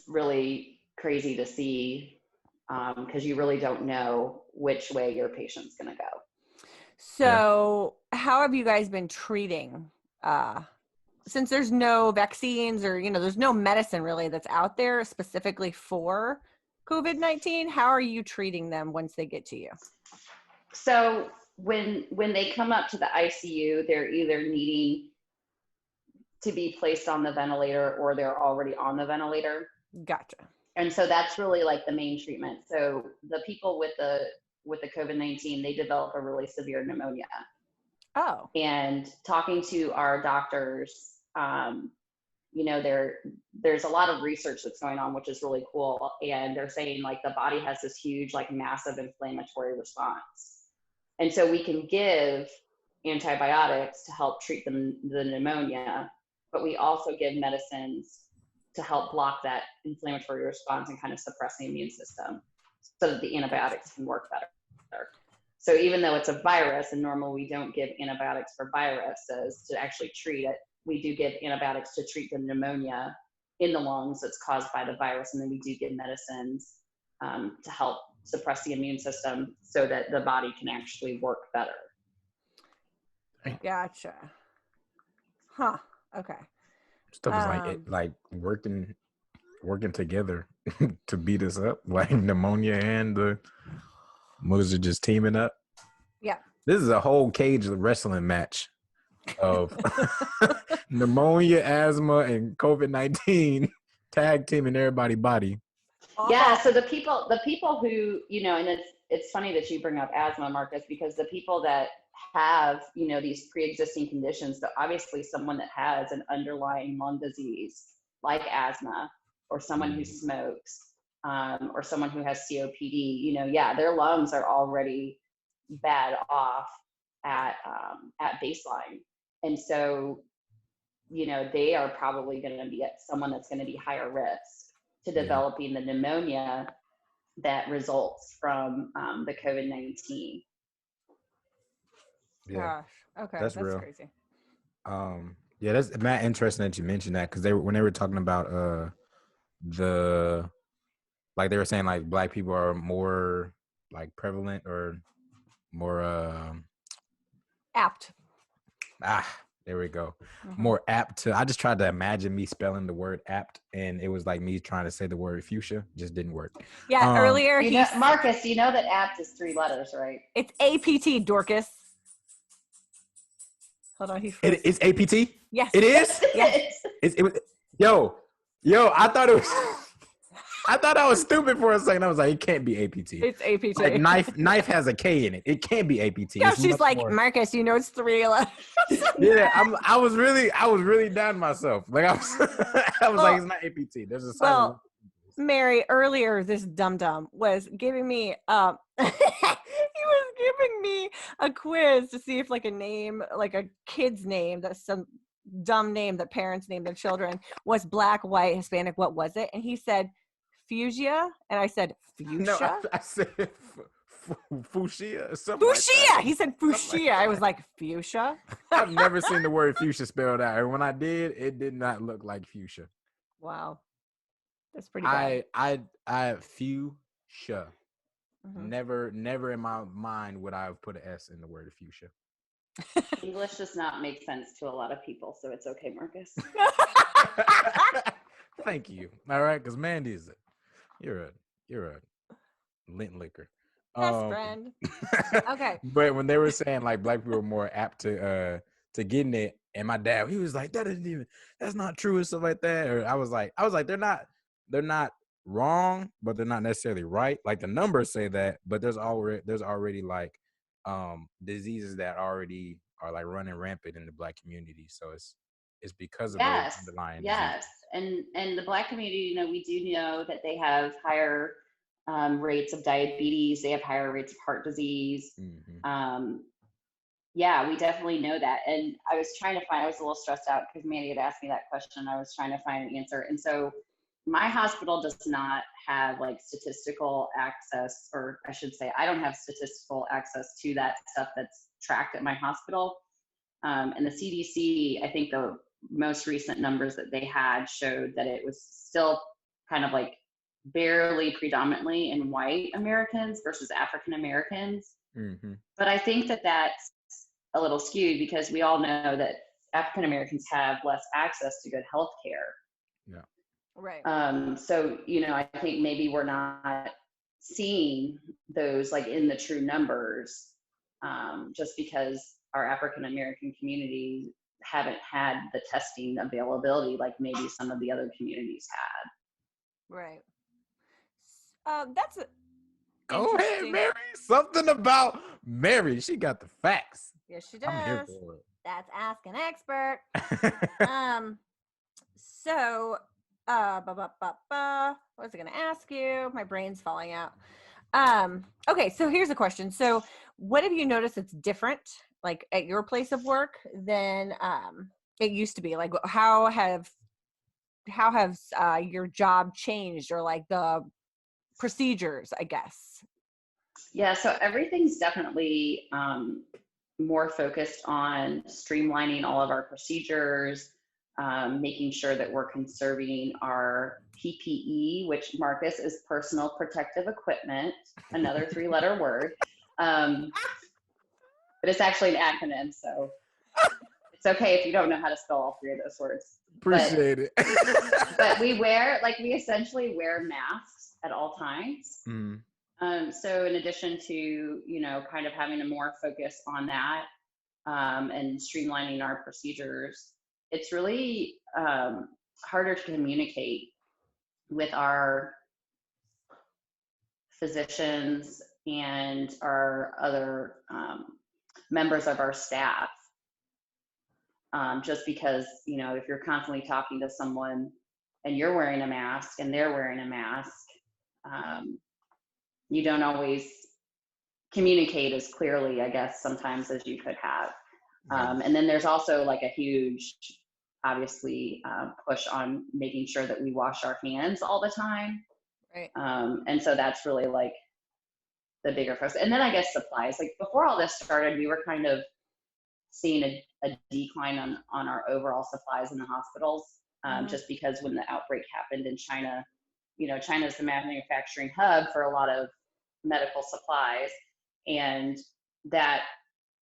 really crazy to see because you really don't know which way your patient's going to go. So how have you guys been treating, since there's no vaccines or, there's no medicine really that's out there specifically for COVID-19, how are you treating them once they get to you? So when they come up to the ICU, they're either needing to be placed on the ventilator or they're already on the ventilator. Gotcha. And so that's really like the main treatment. So the people with the COVID-19, they develop a really severe pneumonia. Oh. And talking to our doctors, there's a lot of research that's going on, which is really cool. And they're saying like the body has this huge, like massive inflammatory response. And so we can give antibiotics to help treat the pneumonia, but we also give medicines to help block that inflammatory response and kind of suppress the immune system so that the antibiotics can work better. So even though it's a virus, and normally we don't give antibiotics for viruses to actually treat it, we do give antibiotics to treat the pneumonia in the lungs that's caused by the virus. And then we do give medicines to help suppress the immune system so that the body can actually work better. Gotcha. Huh. Okay. Stuff is like working together to beat us up, like pneumonia and the mothers are just teaming up. Yeah. This is a whole cage wrestling match of pneumonia, asthma, and COVID-19 tag teaming everybody body. Yeah. So the people who, and it's funny that you bring up asthma, Marcus, because the people that have, these pre-existing conditions, that obviously someone that has an underlying lung disease like asthma or someone who smokes or someone who has COPD, their lungs are already bad off at baseline. And so, they are probably going to be someone that's going to be higher risk to developing the pneumonia that results from the COVID-19. Gosh. Okay. That's real. Crazy. That's Matt. Interesting that you mentioned that because when they were talking about they were saying like Black people are more like prevalent or more apt. There we go. Mm-hmm. More apt to. I just tried to imagine me spelling the word apt, and it was like me trying to say the word fuchsia. Just didn't work. Yeah, earlier Marcus, you know that apt is 3 letters, right? It's APT, Dorcas. Hold on, it's APT. Yes, it is. Yes, it was. Yo, I thought it was. I thought I was stupid for a second. I was like, it can't be APT. It's APT. Like knife has a K in it. It can't be APT. Yeah, she's like, Marcus, it's 3 letters. Yeah, I was really down myself. Like I was like, it's not APT. There's a silent. Mary, earlier this dum-dum was giving me he was giving me a quiz to see if like a name, like a kid's name, that's some dumb name that parents name their children, was Black, white, Hispanic, what was it? And he said fuchsia, and I said fuchsia. No, I said fuchsia. Fuchsia. Like he said fuchsia. I was like, fuchsia. I've never seen the word fuchsia spelled out, and when I did, it did not look like fuchsia. Wow. That's pretty bad. I fuchsia. Mhm. Never in my mind would I have put an S in the word fuchsia. English does not make sense to a lot of people, so it's okay, Marcus. Thank you. All right, because Mandy is you're a lint liquor. Best friend. Okay. But when they were saying like black people are more apt to getting it, and my dad, he was like, that's not true and stuff like that. Or I was like, they're not wrong, but they're not necessarily right. Like the numbers say that, but there's already like diseases that already are like running rampant in the black community. So it's because of those Yes, underlying diseases. yes. And the Black community, we do know that they have higher rates of diabetes, they have higher rates of heart disease. Mm-hmm. Yeah, we definitely know that. And I was a little stressed out because Mandy had asked me that question. I was trying to find an answer. And so my hospital does not have like statistical access, or I should say, I don't have statistical access to that stuff that's tracked at my hospital. And the CDC, I think the most recent numbers that they had showed that it was still kind of like barely predominantly in white Americans versus African Americans. Mm-hmm. But I think that that's a little skewed because we all know that African Americans have less access to good health care. Yeah. Right. So, I think maybe we're not seeing those like in the true numbers, just because our African American community haven't had the testing availability like maybe some of the other communities had. Right. That's Go ahead, interesting. Mary. Something about Mary. She got the facts. Yes, she I'm here does. for That's Ask an Expert. it. So, what was I going to ask you? My brain's falling out. Okay, so here's a question. So, what have you noticed that's different, like at your place of work, than it used to be? Like, how has your job changed, or like the procedures, I guess? Yeah, so everything's definitely more focused on streamlining all of our procedures, making sure that we're conserving our PPE, which Marcus is personal protective equipment, another 3-letter word. But it's actually an acronym, so it's okay if you don't know how to spell all 3 of those words. Appreciate it. But we essentially wear masks at all times. Mm. So in addition to, kind of having a more focus on that and streamlining our procedures, it's really harder to communicate with our physicians and our other members of our staff. Just because, if you're constantly talking to someone and you're wearing a mask and they're wearing a mask, you don't always communicate as clearly, I guess, sometimes as you could have. And then there's also like a huge, obviously, push on making sure that we wash our hands all the time. Right. And so that's really like the bigger focus. And then I guess supplies. Like before all this started, we were kind of seeing a decline on our overall supplies in the hospitals, just because when the outbreak happened in China, China's the manufacturing hub for a lot of medical supplies, and that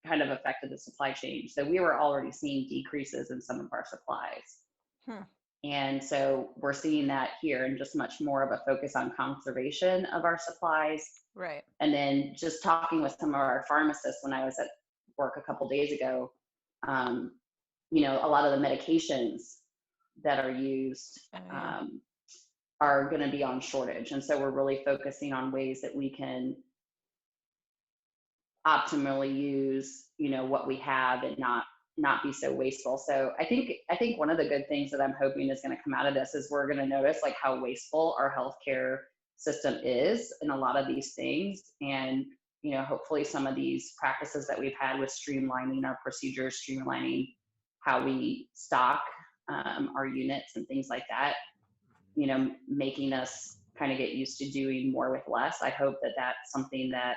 kind of affected the supply chain. So we were already seeing decreases in some of our supplies. And so we're seeing that here, and just much more of a focus on conservation of our supplies. Right. And then just talking with some of our pharmacists when I was at work a couple days ago, a lot of the medications that are used are going to be on shortage. And so we're really focusing on ways that we can optimally use, what we have and not be so wasteful. So I think one of the good things that I'm hoping is going to come out of this is we're going to notice like how wasteful our healthcare system is in a lot of these things. And, hopefully some of these practices that we've had with streamlining our procedures, streamlining how we stock our units and things like that, making us kind of get used to doing more with less. I hope that that's something that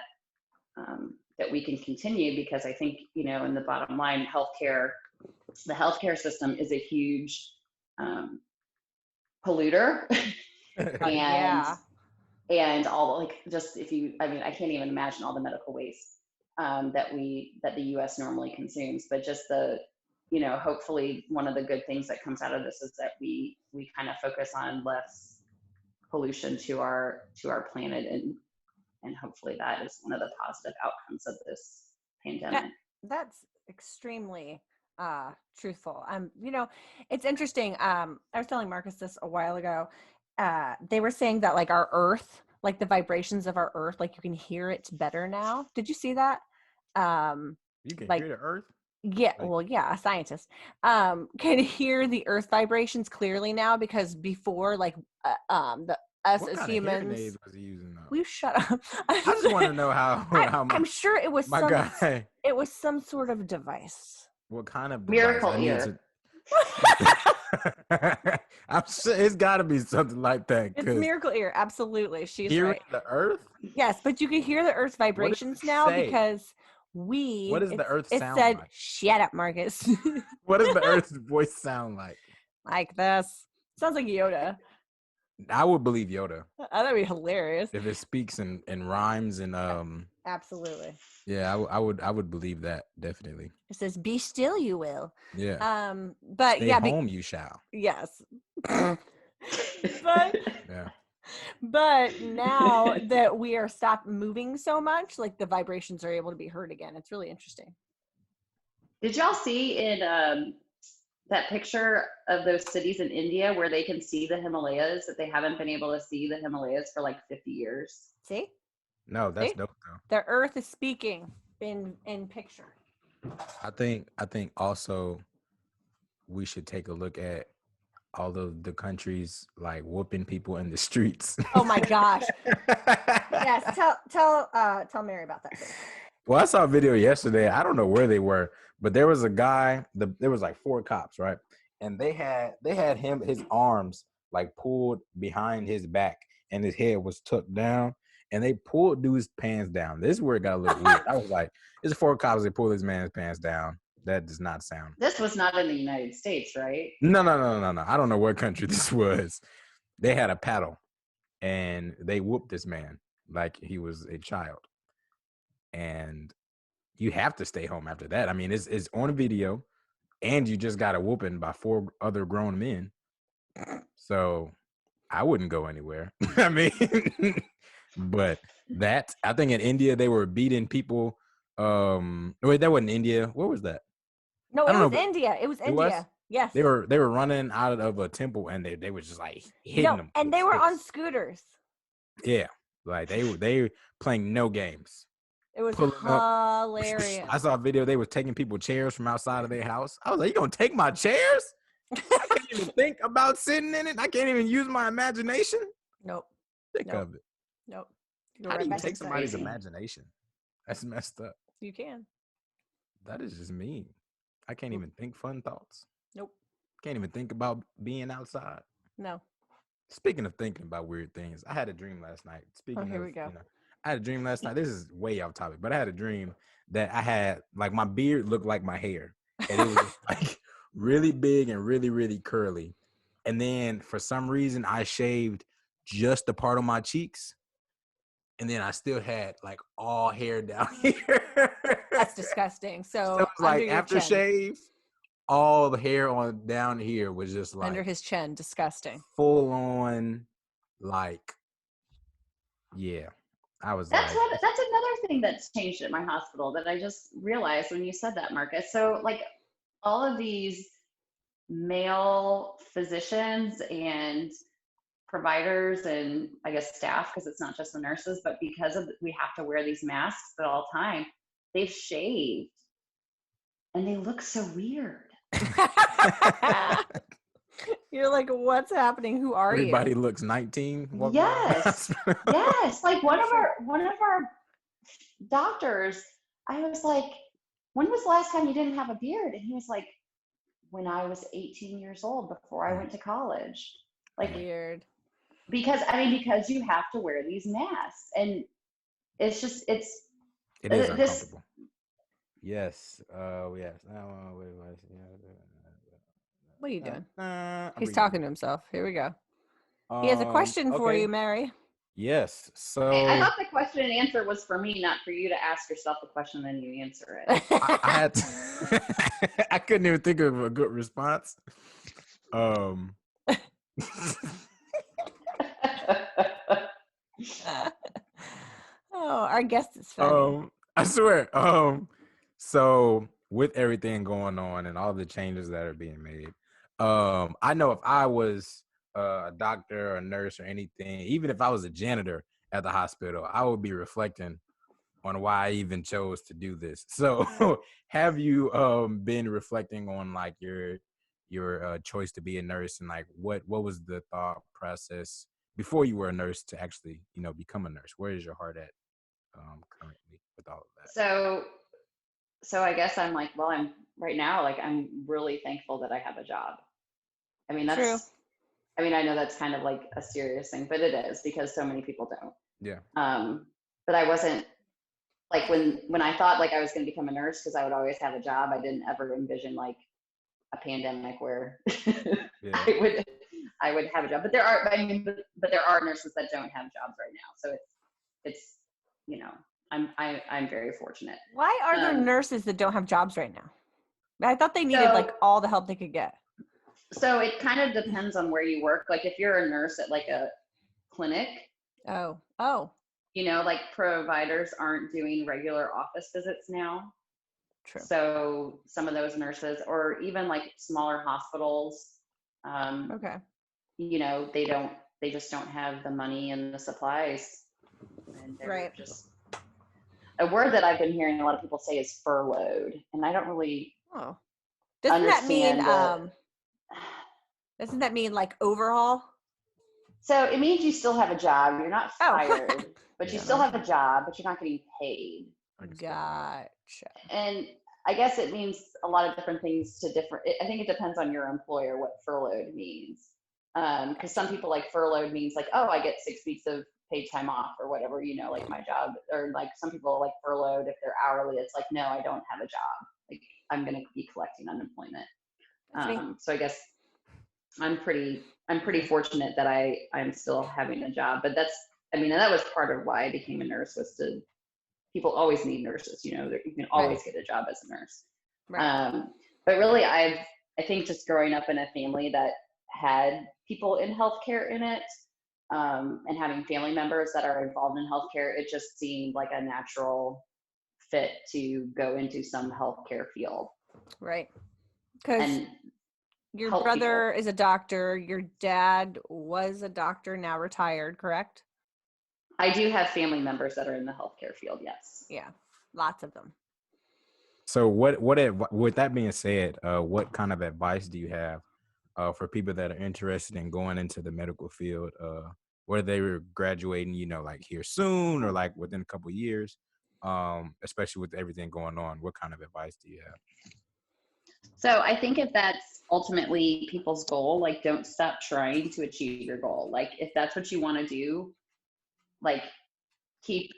that we can continue, because I think, in the bottom line, the healthcare system is a huge polluter. and Yeah. and all like just if you I mean I can't even imagine all the medical waste that the US normally consumes, but just the hopefully one of the good things that comes out of this is that we kind of focus on less pollution to our planet, and hopefully that is one of the positive outcomes of this pandemic. That's extremely truthful. It's interesting. I was telling Marcus this a while ago. They were saying that like our earth, like the vibrations of our earth, like you can hear it better now. Did you see that? You can Like hear the earth? yeah, Like, well, yeah, a scientist can hear the earth vibrations clearly now, because before, like the us what as kind of hearing aids humans, was he using though? will you shut up? I just want to know how I'm sure it was my guy. some sort of device. What kind of device? Miracle I need ear. to. I'm sure it's got to be something like that It's because miracle ear, absolutely. She's hearing right. the earth. Yes, but you can hear the earth's What does vibrations it now say? because What does the earth it sound said, like? "Shut up, Marcus." What does the earth's voice sound like? Like this. Sounds like Yoda. I would believe Yoda That'd be hilarious. if it speaks in rhymes and Absolutely. yeah, I would believe that definitely. It says, "Be still, you will." Yeah. But Stay yeah, home, you shall. yes. but Yeah. but now that we are stopped moving so much, like the vibrations are able to be heard again. It's really interesting. Did y'all see in that picture of those cities in India where they can see the Himalayas, that they haven't been able to see the Himalayas for like 50 years? See? No, that's See? dope though. The earth is speaking in picture. I think also we should take a look at all of the countries like whooping people in the streets. Oh my gosh. Yes, tell Mary about that, please. Well, I saw a video yesterday. I don't know where they were, but there was a guy. There was like 4 cops, right? And they had his arms like pulled behind his back, and his head was tucked down. And they pulled dude's pants down. This is where it got a little weird. I was like, "It's 4 cops. They pulled this man's pants down." That does not sound. This was not in the United States, right? No. I don't know what country this was. They had a paddle, and they whooped this man like he was a child. And you have to stay home after that. I mean, it's on video, and you just got a whooping by 4 other grown men. So I wouldn't go anywhere. I mean, but I think in India they were beating people. Wait, that wasn't India. Where was that? No, I it don't was know. India. It was It was? India. Yes. They were running out of a temple, and they were just like hitting them. And with they were on sticks. scooters. Yeah, like they playing no games. It was Pulling up. hilarious. I saw a video. They were taking people chairs from outside of their house. I was like, "You gonna take my chairs? I can't even think about sitting in it. I can't even use my imagination." Nope. Think Nope. of it. Nope. How do you back take inside. somebody's crazy. imagination? That's messed up. You can. That is just mean. I can't even think fun thoughts. Nope. Can't even think about being outside. No. Speaking of thinking about weird things, I had a dream last night. Speaking here of, we go. I had a dream last night. This is way off topic, but I had a dream that I had like my beard looked like my hair, and it was just, like really big and really, really curly. And then for some reason, I shaved just the part of my cheeks, and then I still had like all hair down here. That's disgusting. So, So it was like under your chin. aftershave, all the hair on down here was just like Under his chin. Disgusting. full on, like, yeah. I was That's like, that's another thing that's changed at my hospital that I just realized when you said that, Marcus. So like all of these male physicians and providers and I guess staff, because it's not just the nurses, but because of we have to wear these masks at all time, they've shaved and they look so weird. You're like, what's happening? Who are everybody you? looks 19. Yes. Yes. Like one of our doctors, I was like, when was the last time you didn't have a beard? And he was like, when I was 18 years old before I went to college. Like Weird. because you have to wear these masks, and it's just It is this uncomfortable. Yes. Yes. What are you doing? I'm He's reading. talking to himself. Here we go. He has a question for you, Okay. Mary. Yes. Okay, I So thought the question and answer was for me, not for you to ask yourself the question and then you answer it. I had to, I couldn't even think of a good response. Um Oh, our guest is funny. I swear. So with everything going on and all the changes that are being made, I know if I was a doctor or a nurse or anything, even if I was a janitor at the hospital, I would be reflecting on why I even chose to do this. So have you been reflecting on like your choice to be a nurse, and like what was the thought process before you were a nurse to actually, become a nurse? Where is your heart at currently with all of that? So, so I guess I'm like, well, I'm right now, like, I'm really thankful that I have a job. I mean, True. I know that's kind of like a serious thing, but it is because so many people don't. Yeah. But I wasn't like when I thought like I was going to become a nurse because I would always have a job. I didn't ever envision like a pandemic where Yeah. I would have a job. But there are, I mean, but there are nurses that don't have jobs right now. So it's you know, I'm very fortunate. Why are there Um, nurses that don't have jobs right now? I thought they needed so like all the help they could get. so it kind of depends on where you work. Like if you're a nurse at like a clinic, Oh, like providers aren't doing regular office visits now. true. So some of those nurses, or even like smaller hospitals, Okay. they just don't have the money and the supplies, and they're Right. just a word that I've been hearing a lot of people say is furloughed, and I don't really Oh, doesn't that mean understand the. doesn't that mean like overhaul? So it means you still have a job. You're not Oh, fired, but you Yeah. still have a job, but you're not getting paid. I can see that. gotcha. And I guess it means a lot of different things to different. I think it depends on your employer what furloughed means. Because some people like furloughed means like, oh, I get 6 weeks of paid time off or whatever, like my job. Or like some people like furloughed if they're hourly. It's like, no, I don't have a job. Like I'm going to be collecting unemployment. That's me. So I guess I'm pretty fortunate that I'm still having a job. But and that was part of why I became a nurse was to people always need nurses, you can always Right. get a job as a nurse. Right. But really, I think just growing up in a family that had people in healthcare in it, and having family members that are involved in healthcare, it just seemed like a natural fit to go into some healthcare field Right. Because and your help people. brother is a doctor. Your dad was a doctor, now retired, correct? I do have family members that are in the healthcare field, yes. Yeah. Lots of them. So with that being said, what kind of advice do you have for people that are interested in going into the medical field, whether they were graduating, like here soon or like within a couple of years, especially with everything going on? What kind of advice do you have? So I think if that's ultimately people's goal, like don't stop trying to achieve your goal. Like if that's what you want to do, like keep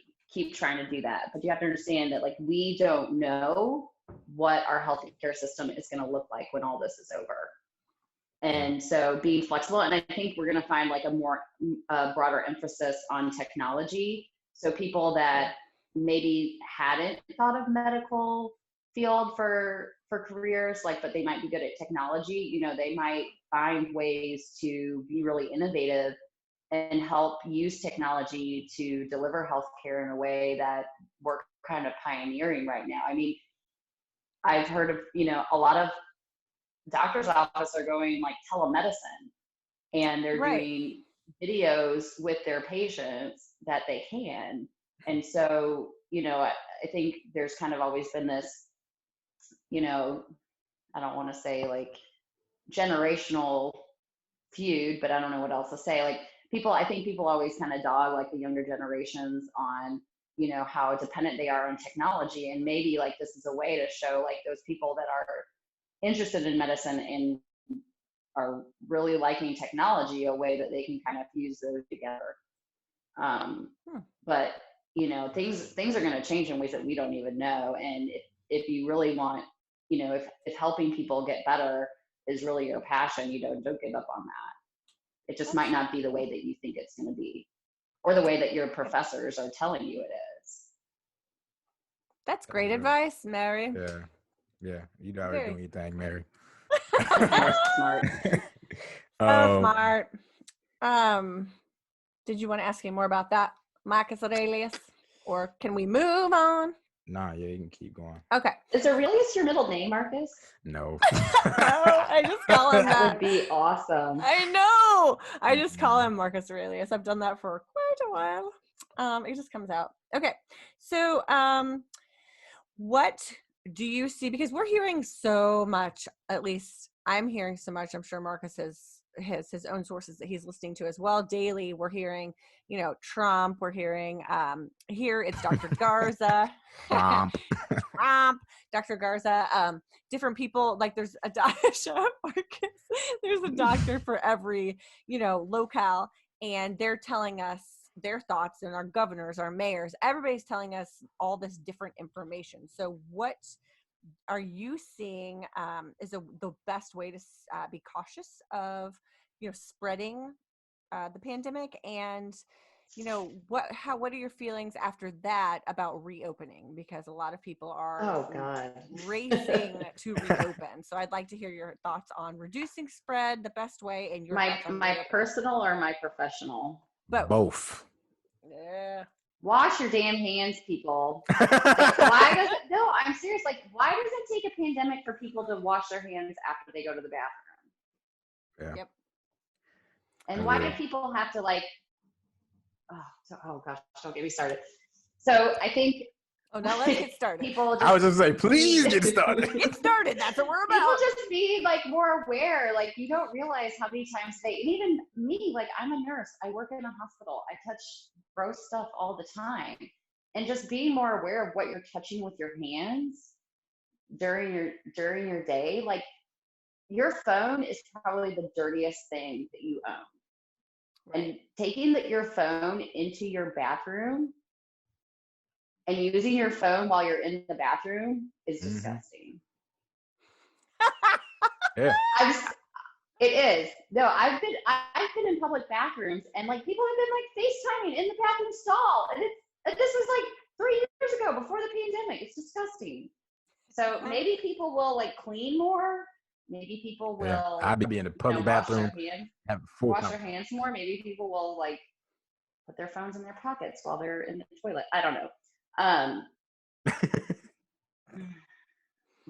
trying to do that. But you have to understand that like we don't know what our healthcare system is going to look like when all this is over. And so being flexible, and I think we're going to find like a more broader emphasis on technology. So people that maybe hadn't thought of medical field for careers, like, but they might be good at technology, they might find ways to be really innovative and help use technology to deliver healthcare in a way that we're kind of pioneering right now. I mean, I've heard of, a lot of doctors' offices are going like telemedicine and they're Right. doing videos with their patients that they can. And so, I think there's kind of always been this, I don't want to say like generational feud, but I don't know what else to say. Like I think people always kind of dog like the younger generations on, how dependent they are on technology. And maybe like this is a way to show like those people that are interested in medicine and are really liking technology, a way that they can kind of fuse those together. But things are going to change in ways that we don't even know. And if you really want, if helping people get better is really your passion, don't give up on that. It just might not be the way that you think it's going to be, or the way that your professors are telling you it is. That's great advice, Mary. Yeah. You already doing your thing, Mary. You're smart. Smart. Did you want to ask me more about that, Marcus Aurelius, or can we move on? Nah, yeah, you can keep going. Okay. Is Aurelius your middle name, Marcus? No. No, I just call him That that. would be awesome. I know. I just call him Marcus Aurelius. I've done that for quite a while. It just comes out. Okay. So, what do you see? Because we're hearing so much, at least I'm hearing so much. I'm sure Marcus has his own sources that he's listening to as well. Daily, we're hearing, Trump. We're hearing here it's Dr. Garza. Trump. Dr. Garza, different people, like there's a there's a doctor for every, locale, and they're telling us their thoughts, and our governors, our mayors, everybody's telling us all this different information. So what are you seeing is the best way to be cautious of, spreading the pandemic? And what are your feelings after that about reopening, because a lot of people are racing to reopen. So I'd like to hear your thoughts on reducing spread the best way, and your thoughts on my personal or my professional? Both. Yeah. Wash your damn hands, people. I'm serious. Like, why does it take a pandemic for people to wash their hands after they go to the bathroom? Yeah. Yep. And why do people have to oh gosh, don't get me started. So I think. Oh, now let's get started. I was just saying, please get started. Get started. That's what we're about. People just be more aware. Like, you don't realize how many times and even me, I'm a nurse. I work in a hospital. I touch gross stuff all the time. And just being more aware of what you're touching with your hands during your day. Like, your phone is probably the dirtiest thing that you own. Right. And taking your phone into your bathroom and using your phone while you're in the bathroom is disgusting. Yeah. It is. No, I've been in public bathrooms, and people have been FaceTiming in the bathroom stall, and this was 3 years ago, before the pandemic. It's disgusting. So maybe people will clean more. Maybe people will. Yeah. I'd be in the public bathroom. Wash their hands more. Maybe people will put their phones in their pockets while they're in the toilet. I don't know.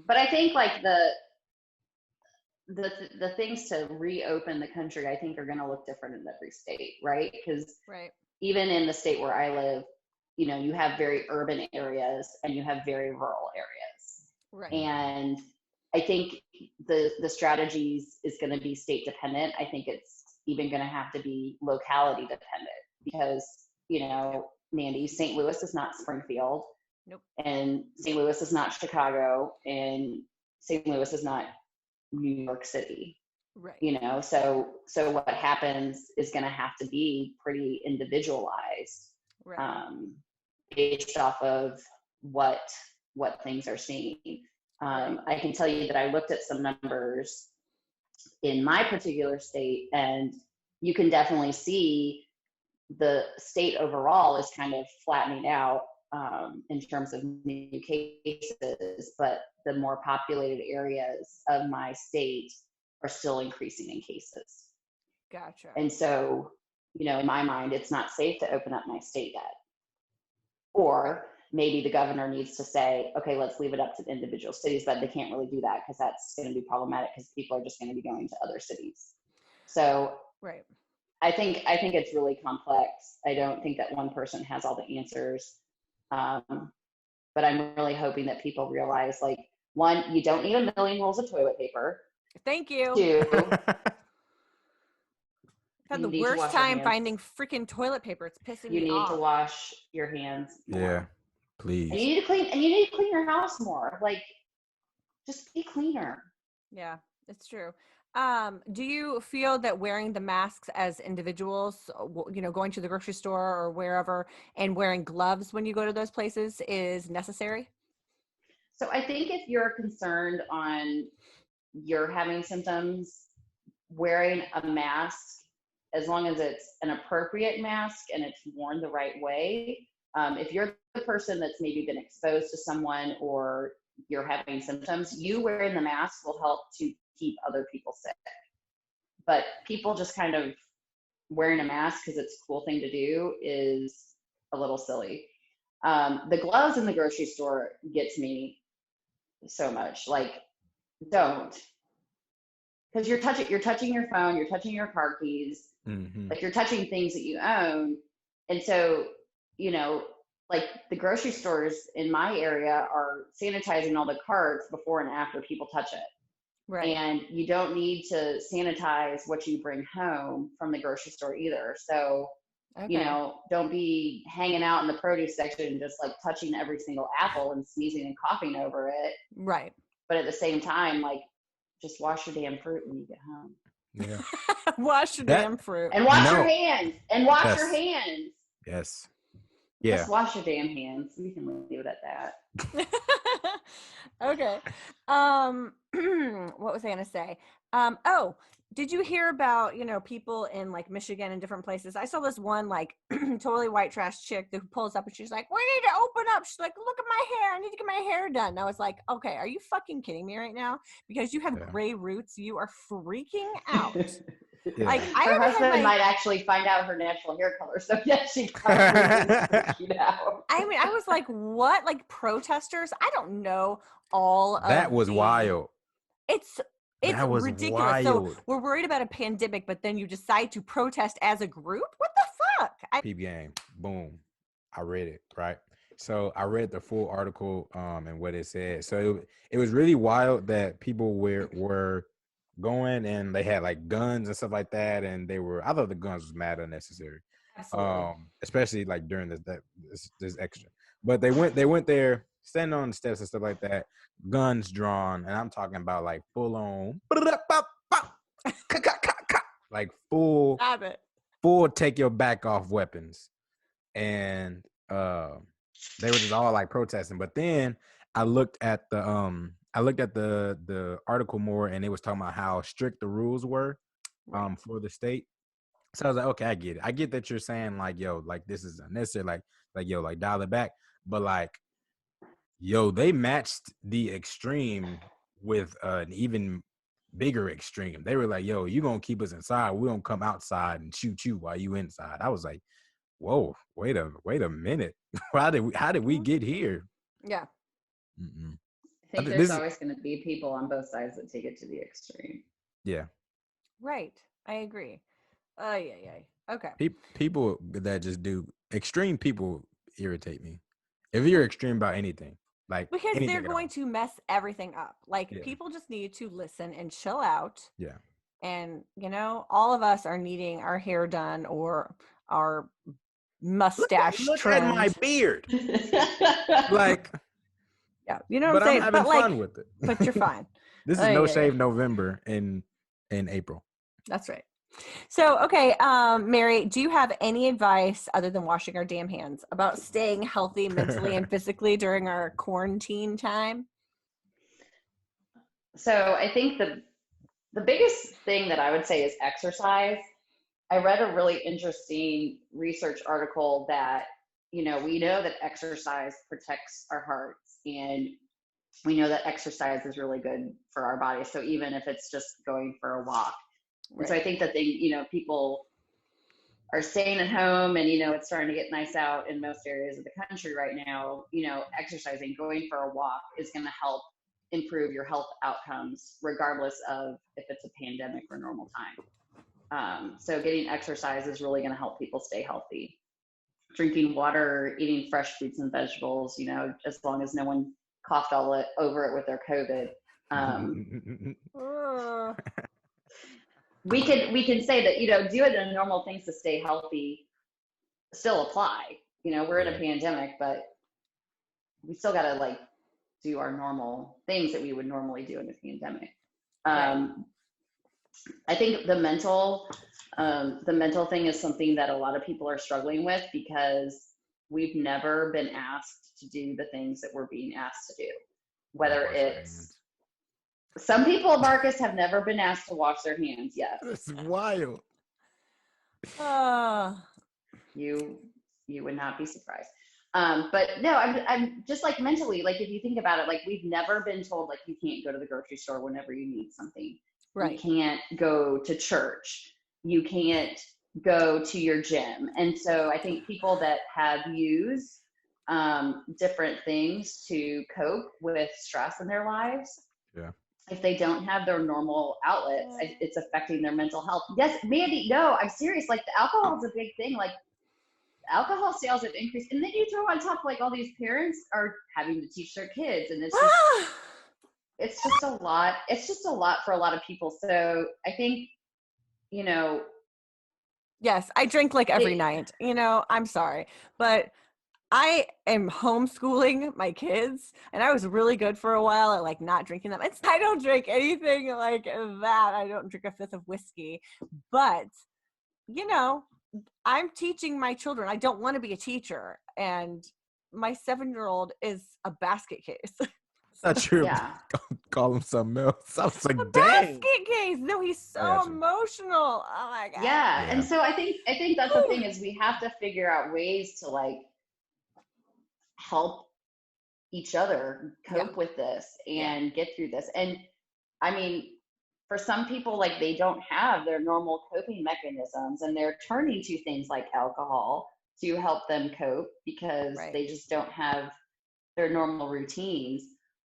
But I think the things to reopen the country, I think, are going to look different in every state, right? Because even in the state where I live, you have very urban areas and you have very rural areas. Right. And I think the strategies is going to be state dependent. I think it's even going to have to be locality dependent because, Mandy, St. Louis is not Springfield. Nope. And St. Louis is not Chicago, and St. Louis is not New York City. Right. So what happens is going to have to be pretty individualized, right. Based off of what things are seeing. I can tell you that I looked at some numbers in my particular state, and you can definitely see the state overall is kind of flattening out in terms of new cases, but the more populated areas of my state are still increasing in cases. Gotcha. And so, in my mind, it's not safe to open up my state yet. Or maybe the governor needs to say, okay, let's leave it up to the individual cities, but they can't really do that because that's going to be problematic because people are just going to be going to other cities. So right. I think it's really complex. I don't think that one person has all the answers. But I'm really hoping that people realize, one, you don't need a million rolls of toilet paper. Thank you. Two, I've had the worst time finding freaking toilet paper. It's pissing me off. You need to wash your hands more. Yeah, please. And you need to clean your house more. Just be cleaner. Yeah, it's true. Do you feel that wearing the masks as individuals, going to the grocery store or wherever and wearing gloves when you go to those places is necessary? So I think if you're concerned on you're having symptoms, wearing a mask as long as it's an appropriate mask and it's worn the right way. If you're the person that's maybe been exposed to someone or you're having symptoms, you wearing the mask will help to keep other people sick. But people just kind of wearing a mask because it's a cool thing to do is a little silly. The gloves in the grocery store gets me so much. Like, don't, because you're touching your phone, you're touching your car keys, like you're touching things that you own. And so, you know, like the grocery stores in my area are sanitizing all the carts before and after people touch it. Right. And you don't need to sanitize what you bring home from the grocery store either. So, you know, don't be hanging out in the produce section just like touching every single apple and sneezing and coughing over it. Right. But at the same time, like, just wash your damn fruit when you get home. Yeah. Wash your damn fruit. And wash your hands. And wash your hands. Yes. Yeah. Just wash your damn hands. We can leave it at that. Okay. What was I gonna say? Oh, did you hear about, you know, people in like Michigan and different places? I saw this one like totally white trash chick that pulls up and she's like, "We need to open up." She's like, "Look at my hair. I need to get my hair done." And I was like, "Okay, are you fucking kidding me right now? Because you have gray roots, you are freaking out." Yeah. Like, her husband might actually find out her natural hair color, so yeah, she probably is freaking out. I mean, I was like, "What? Like protesters? I don't know all of That was wild. It's That was ridiculous. wild. So we're worried about a pandemic, but then you decide to protest as a group? What the fuck? Peep game. Boom. I read it, right? So I read the full article and what it said. So it was really wild that people were going and they had like guns and stuff like that, and I thought the guns was mad unnecessary. Absolutely. Especially like during this extra. But they went there, standing on the steps and stuff like that, guns drawn, and I'm talking about like full on like full take your back off weapons. And they were just all like protesting. But then I looked at the article more, and it was talking about how strict the rules were for the state. So I was like, okay, I get it. I get that you're saying like, yo, like this is unnecessary, like yo, like dial it back. But like, yo, they matched the extreme with an even bigger extreme. They were like, yo, you gonna keep us inside, we gonna come outside and shoot you while you inside. I was like, whoa, wait a minute. How did we get here? Yeah. I think there's always going to be people on both sides that take it to the extreme. Yeah. Right. I agree. Okay. People that just do extreme people irritate me. If you're extreme about anything, like because they're going to mess everything up. Like people just need to listen and chill out. Yeah. And you know, all of us are needing our hair done or our mustache look at my beard. Like, yeah, you know what I'm saying? I'm having fun with it. But you're fine. This is No Shave November in April. That's right. So, okay, Mary, do you have any advice other than washing our damn hands about staying healthy mentally and physically during our quarantine time? So I think the biggest thing that I would say is exercise. I read a really interesting research article that, you know, we know that exercise protects our hearts, and we know that exercise is really good for our bodies. So even if it's just going for a walk. Right. And so I think that people are staying at home, and, you know, it's starting to get nice out in most areas of the country right now. You know, exercising, going for a walk is going to help improve your health outcomes, regardless of if it's a pandemic or normal time. So getting exercise is really going to help people stay healthy. Drinking water, eating fresh fruits and vegetables, you know, as long as no one coughed all over it with their COVID. We can say that, you know, doing the normal things to stay healthy still apply. You know, we're in a pandemic, but we still got to like do our normal things that we would normally do in a pandemic. I think the mental thing is something that a lot of people are struggling with, because we've never been asked to do the things that we're being asked to do. Whether it's some people, Marcus, have never been asked to wash their hands. Yes. That's wild. Uh, You would not be surprised. But no, I'm just like mentally, like if you think about it, like we've never been told like you can't go to the grocery store whenever you need something. You right. can't go to church. You can't go to your gym. And so I think people that have used different things to cope with stress in their lives, Yeah. if they don't have their normal outlets, it's affecting their mental health. Yes, Mandy, no, I'm serious. Like the alcohol is a big thing. Like alcohol sales have increased, and then you throw on top like all these parents are having to teach their kids, and it's just a lot. It's just a lot for a lot of people. So I think, you know, Yes, I drink like every they, night. I'm sorry, but I am homeschooling my kids, and I was really good for a while at like not drinking them. I don't drink anything like that. I don't drink a fifth of whiskey, but you know, I'm teaching my children. I don't want to be a teacher, and my 7-year-old is a basket case. I thought you were yeah, call him something else. I was A like, dang. basket case. No, he's I so got you. emotional. Oh my god. yeah. And Yeah. so I think that's the thing is we have to figure out ways to like help each other Yeah, cope with this yeah, and get through this. And I mean, for some people, like they don't have their normal coping mechanisms and they're turning to things like alcohol to help them cope because right. they just don't have their normal routines.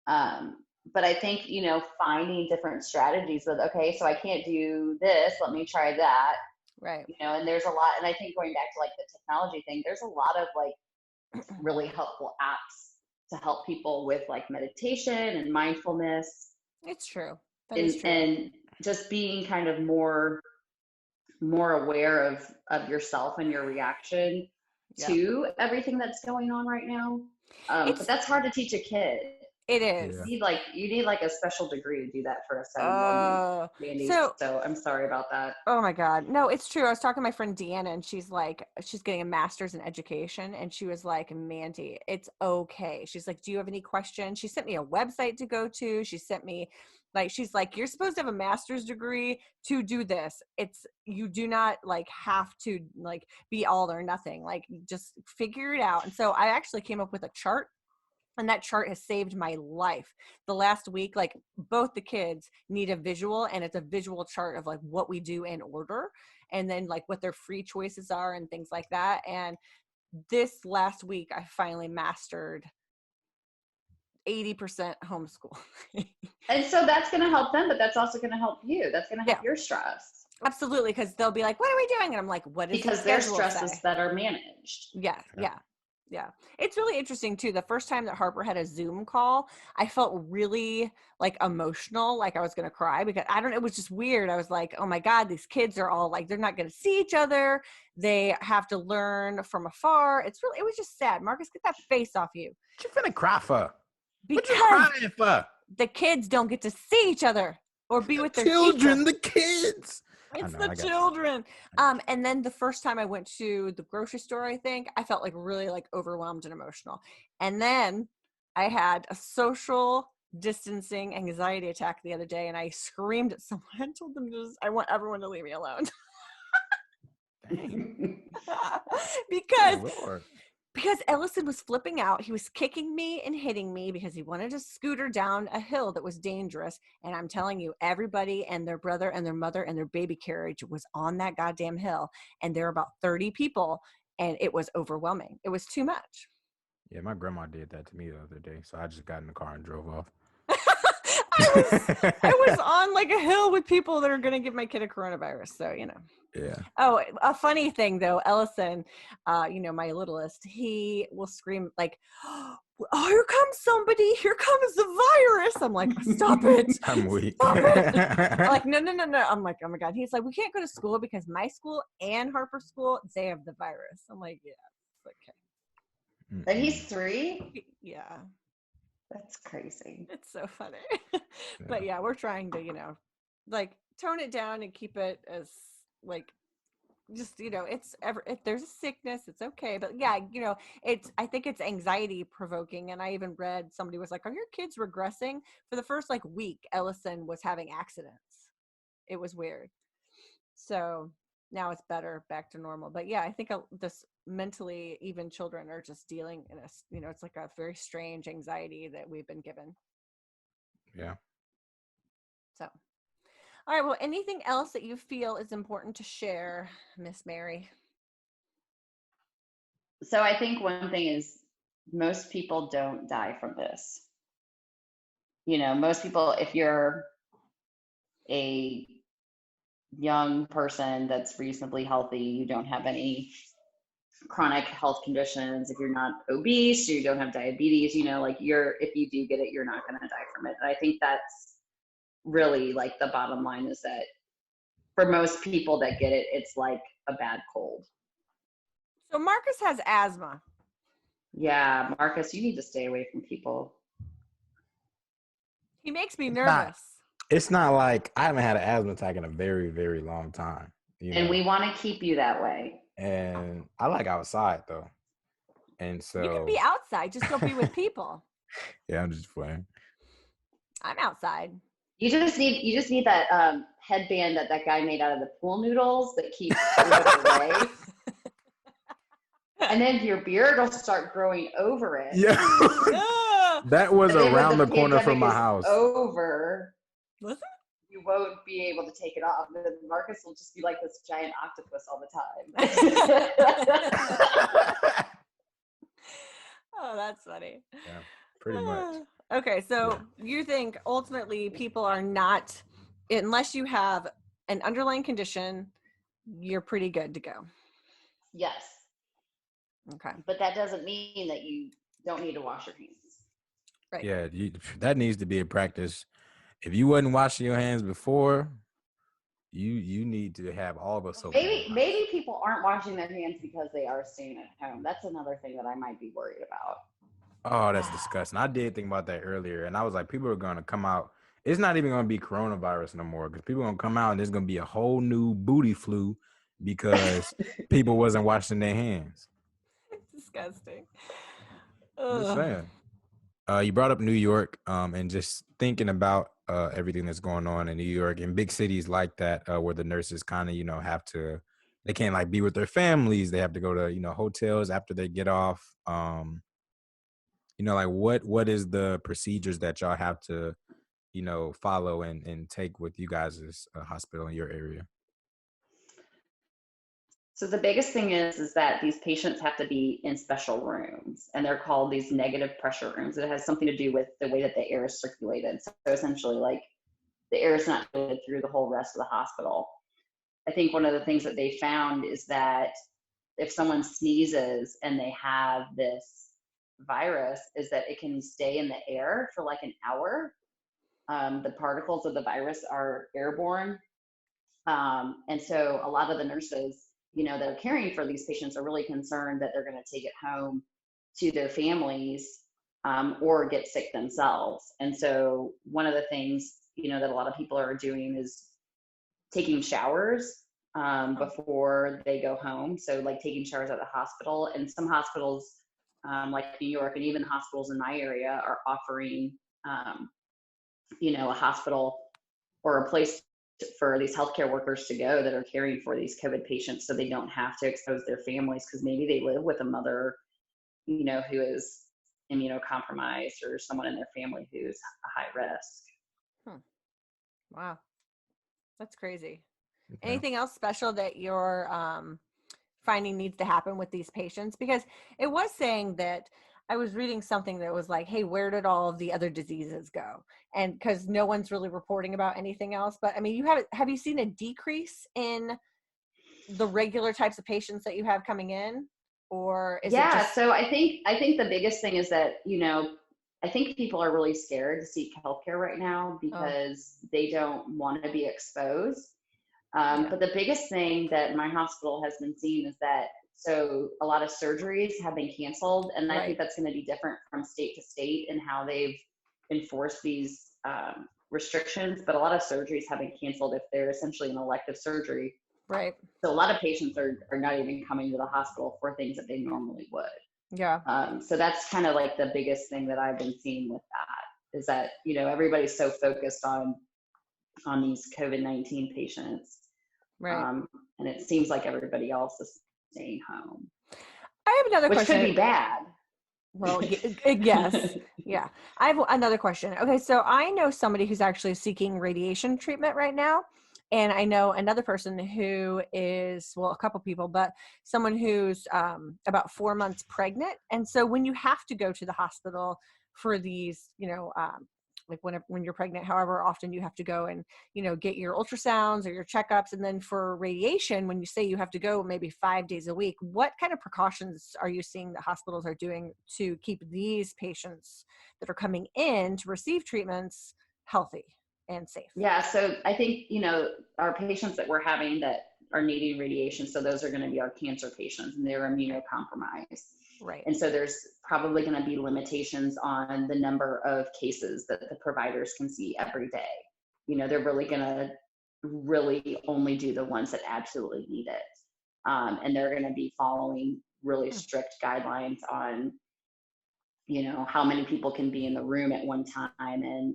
Um, but I think, finding different strategies with, okay, so I can't do this, let me try that, Right. and there's a lot. And I think going back to like the technology thing, there's a lot of like really helpful apps to help people with like meditation and mindfulness It's true. That is and true. just being kind of more aware of yourself and your reaction Yeah. to everything that's going on right now. But It's that's hard to teach a kid. it is. Yeah. You need like a special degree to do that for a 7-year-old, Uh Mandy. so So I'm sorry about that. oh my God. No, it's true. I was talking to my friend Deanna, and she's getting a master's in education. And she was like, Mandy, it's okay. She's like, do you have any questions? She sent me a website to go to. She sent me, she's like, you're supposed to have a master's degree to do this. You do not like have to like be all or nothing. Like, just figure it out. And so I actually came up with a chart, and that chart has saved my life the last week. Like, both the kids need a visual, and it's a visual chart of like what we do in order, and then like what their free choices are and things like that. And this last week I finally mastered 80% homeschool. And so that's going to help them, but that's also going to help you. That's going to help Yeah, your stress absolutely, because they'll be like, what are we doing? And I'm like, what does the because their schedule stress is say? better managed. Yeah, Yeah. yeah. Yeah. It's really interesting too. The first time that Harper had a Zoom call, I felt really like emotional, like I was going to cry, because I don't know, it was just weird. I was like, "Oh my God, these kids are all like, they're not going to see each other. They have to learn from afar." It was just sad. Marcus, get that face off you. What you finna cry for? What you Because crying for? the kids don't get to see each other or be The with their teacher. children, the kids. I It's know, the I got you. children. I got you. And then the first time I went to the grocery store, I think I felt like really like overwhelmed and emotional. And then I had a social distancing anxiety attack the other day, and I screamed at someone and told them, I want everyone to leave me alone. Dang. because Good Lord. because Ellison was flipping out. He was kicking me and hitting me because he wanted to scooter down a hill that was dangerous. And I'm telling you, everybody and their brother and their mother and their baby carriage was on that goddamn hill. And there were about 30 people, and it was overwhelming. It was too much. Yeah, my grandma did that to me the other day, so I just got in the car and drove off. I was on like a hill with people that are going to give my kid a coronavirus. So, Yeah. Oh, a funny thing though, Ellison, my littlest, he will scream like, "Oh, here comes somebody! Here comes the virus!" I'm like, "Stop it! I'm weak. Stop it!" I'm like, no, no, no, no. I'm like, "Oh my God!" He's like, "We can't go to school because my school and Harper's school, they have the virus." I'm like, "Yeah, it's And Mm-mm. he's 3. okay." Yeah, That's crazy. it's so funny. Yeah. But yeah, we're trying to, like tone it down and keep it as like just it's if there's a sickness, it's okay, but yeah, I think it's anxiety provoking. And I even read somebody was like, are your kids regressing? For the first like week, Ellison was having accidents. It was weird. So now it's better, back to normal. But yeah, I think this mentally, even children are just dealing in a, it's like a very strange anxiety that we've been given. Yeah. So, all right. Well, anything else that you feel is important to share, Miss Mary? So I think one thing is most people don't die from this. Most people, if you're a young person that's reasonably healthy, you don't have any chronic health conditions, if you're not obese, you don't have diabetes, if you do get it, you're not going to die from it. And I think that's really like the bottom line, is that for most people that get it, it's like a bad cold. So Marcus has asthma. Yeah, Marcus, you need to stay away from people. He makes me nervous. It's not like I haven't had an asthma attack in a very, very long time. And we want to keep you that way. And I like outside though. And so you can be outside, just don't be with people. Yeah, I'm just playing. I'm outside. You just need that headband that guy made out of the pool noodles that keeps COVID away. And then your beard will start growing over it. Yeah. That was around the corner from my house. Over. Was it? You won't be able to take it off. And then Marcus will just be like this giant octopus all the time. Oh, that's funny. Yeah, pretty much. Okay, so you think ultimately people are not, unless you have an underlying condition, you're pretty good to go. Yes. Okay. But that doesn't mean that you don't need to wash your hands. Right. Yeah, that needs to be a practice. If you wasn't washing your hands before, you need to have all the soap. Maybe people aren't washing their hands because they are staying at home. That's another thing that I might be worried about. Oh, that's disgusting. I did think about that earlier, and I was like, people are going to come out. It's not even going to be coronavirus no more, because people are going to come out and there's going to be a whole new booty flu because people wasn't washing their hands. Disgusting. Just saying. You brought up New York, and just thinking about everything that's going on in New York and big cities like that, where the nurses kind of, they can't like be with their families. They have to go to, hotels after they get off. Like what is the procedures that y'all have to, follow and take with you guys' hospital in your area? So the biggest thing is that these patients have to be in special rooms, and they're called these negative pressure rooms. It has something to do with the way that the air is circulated. So essentially, like, the air is not circulated through the whole rest of the hospital. I think one of the things that they found is that if someone sneezes and they have this virus, is that it can stay in the air for like an hour. The particles of the virus are airborne. And so a lot of the nurses, that are caring for these patients are really concerned that they're going to take it home to their families, or get sick themselves. And so one of the things, that a lot of people are doing is taking showers before they go home. So like taking showers at the hospital, and some hospitals like New York, and even hospitals in my area, are offering, a hospital or a place for these healthcare workers to go that are caring for these COVID patients, so they don't have to expose their families, because maybe they live with a mother, who is immunocompromised, or someone in their family who's a high risk. Wow. That's crazy. Okay. Anything else special that you're finding needs to happen with these patients? Because it was saying that, I was reading something that was like, hey, where did all of the other diseases go? And because no one's really reporting about anything else. But I mean, have you seen a decrease in the regular types of patients that you have coming in? Or is it just... So I think the biggest thing is that, I think people are really scared to seek healthcare right now because they don't want to be exposed. But the biggest thing that my hospital has been seeing is that, so a lot of surgeries have been canceled, and I think that's going to be different from state to state and how they've enforced these restrictions. But a lot of surgeries have been canceled if they're essentially an elective surgery. Right. So a lot of patients are not even coming to the hospital for things that they normally would. Yeah. So that's kind of like the biggest thing that I've been seeing with that, is that, everybody's so focused on these COVID-19 patients. Right. and it seems like everybody else is staying home, I have another which question. could be bad. Well, yes. Yeah. I have another question. Okay. So I know somebody who's actually seeking radiation treatment right now. And I know another person who is, well, a couple people, but someone who's about 4 months pregnant. And so when you have to go to the hospital for these, like when you're pregnant, however often you have to go and, get your ultrasounds or your checkups. And then for radiation, when you say you have to go maybe 5 days a week, what kind of precautions are you seeing that hospitals are doing to keep these patients that are coming in to receive treatments healthy and safe? Yeah, so I think, our patients that we're having that are needing radiation, so those are going to be our cancer patients, and they're immunocompromised. Right. And so there's probably going to be limitations on the number of cases that the providers can see every day. They're really going to only do the ones that absolutely need it. And they're going to be following really strict guidelines on, how many people can be in the room at one time, and,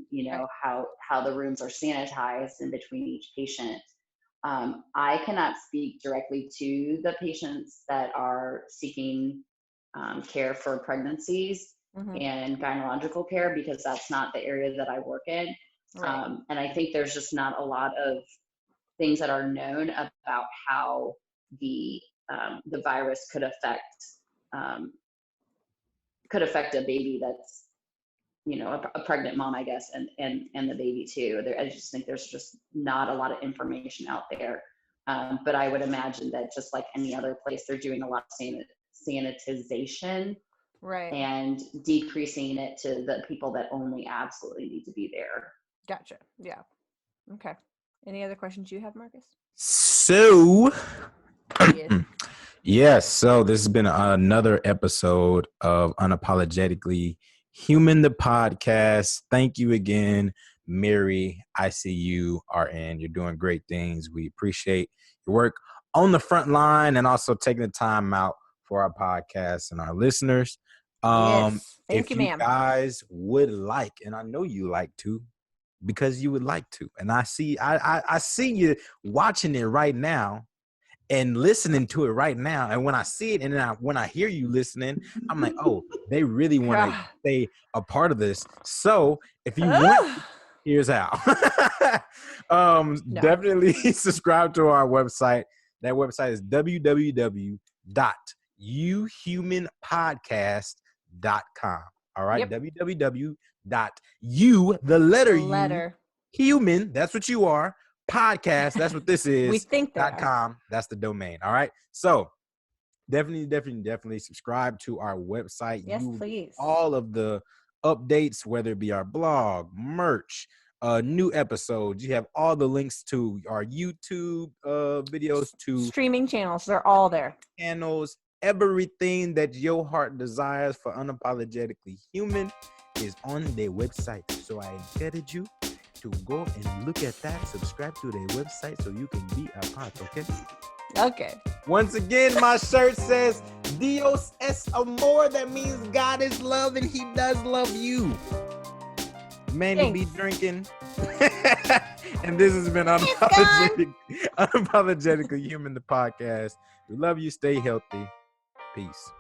how the rooms are sanitized in between each patient. I cannot speak directly to the patients that are seeking care for pregnancies and gynecological care, because that's not the area that I work in. Right. And I think there's just not a lot of things that are known about how the virus could affect a baby that's, a pregnant mom, I guess, and the baby too. I just think there's just not a lot of information out there. But I would imagine that just like any other place, they're doing a lot of sanitization, right, and decreasing it to the people that only absolutely need to be there. Gotcha. Yeah. Okay. Any other questions you have, Marcus? So, Yes. yes. So this has been another episode of Unapologetically Human, the podcast. Thank you again, Mary, ICU, RN. You're doing great things. We appreciate your work on the front line and also taking the time out for our podcast and our listeners. Yes. Thank if you, you ma'am. guys would like, and I know you like to, because you would like to, and I see you watching it right now and listening to it right now, and when I see it and then when I hear you listening, I'm like, oh, they really want to stay a part of this. So if you want, here's how. Definitely subscribe to our website. That website is www.uhumanpodcast.com. All right. Yep. www.u, the letter U, human, that's what you are, podcast, that's what this is. We think .com, that's the domain. All right. So definitely subscribe to our website. Yes, please. All of the updates, whether it be our blog, merch, new episodes. You have all the links to our YouTube videos, to streaming channels. They're all there. Channels. Everything that your heart desires for Unapologetically Human is on their website. So I encourage you to go and look at that, subscribe to their website so you can be a part, okay? Okay. Once again, my shirt says Dios es amor. That means God is love and he does love you. Man, be drinking. And this has been Unapologetically Human, the podcast. We love you. Stay healthy. Peace.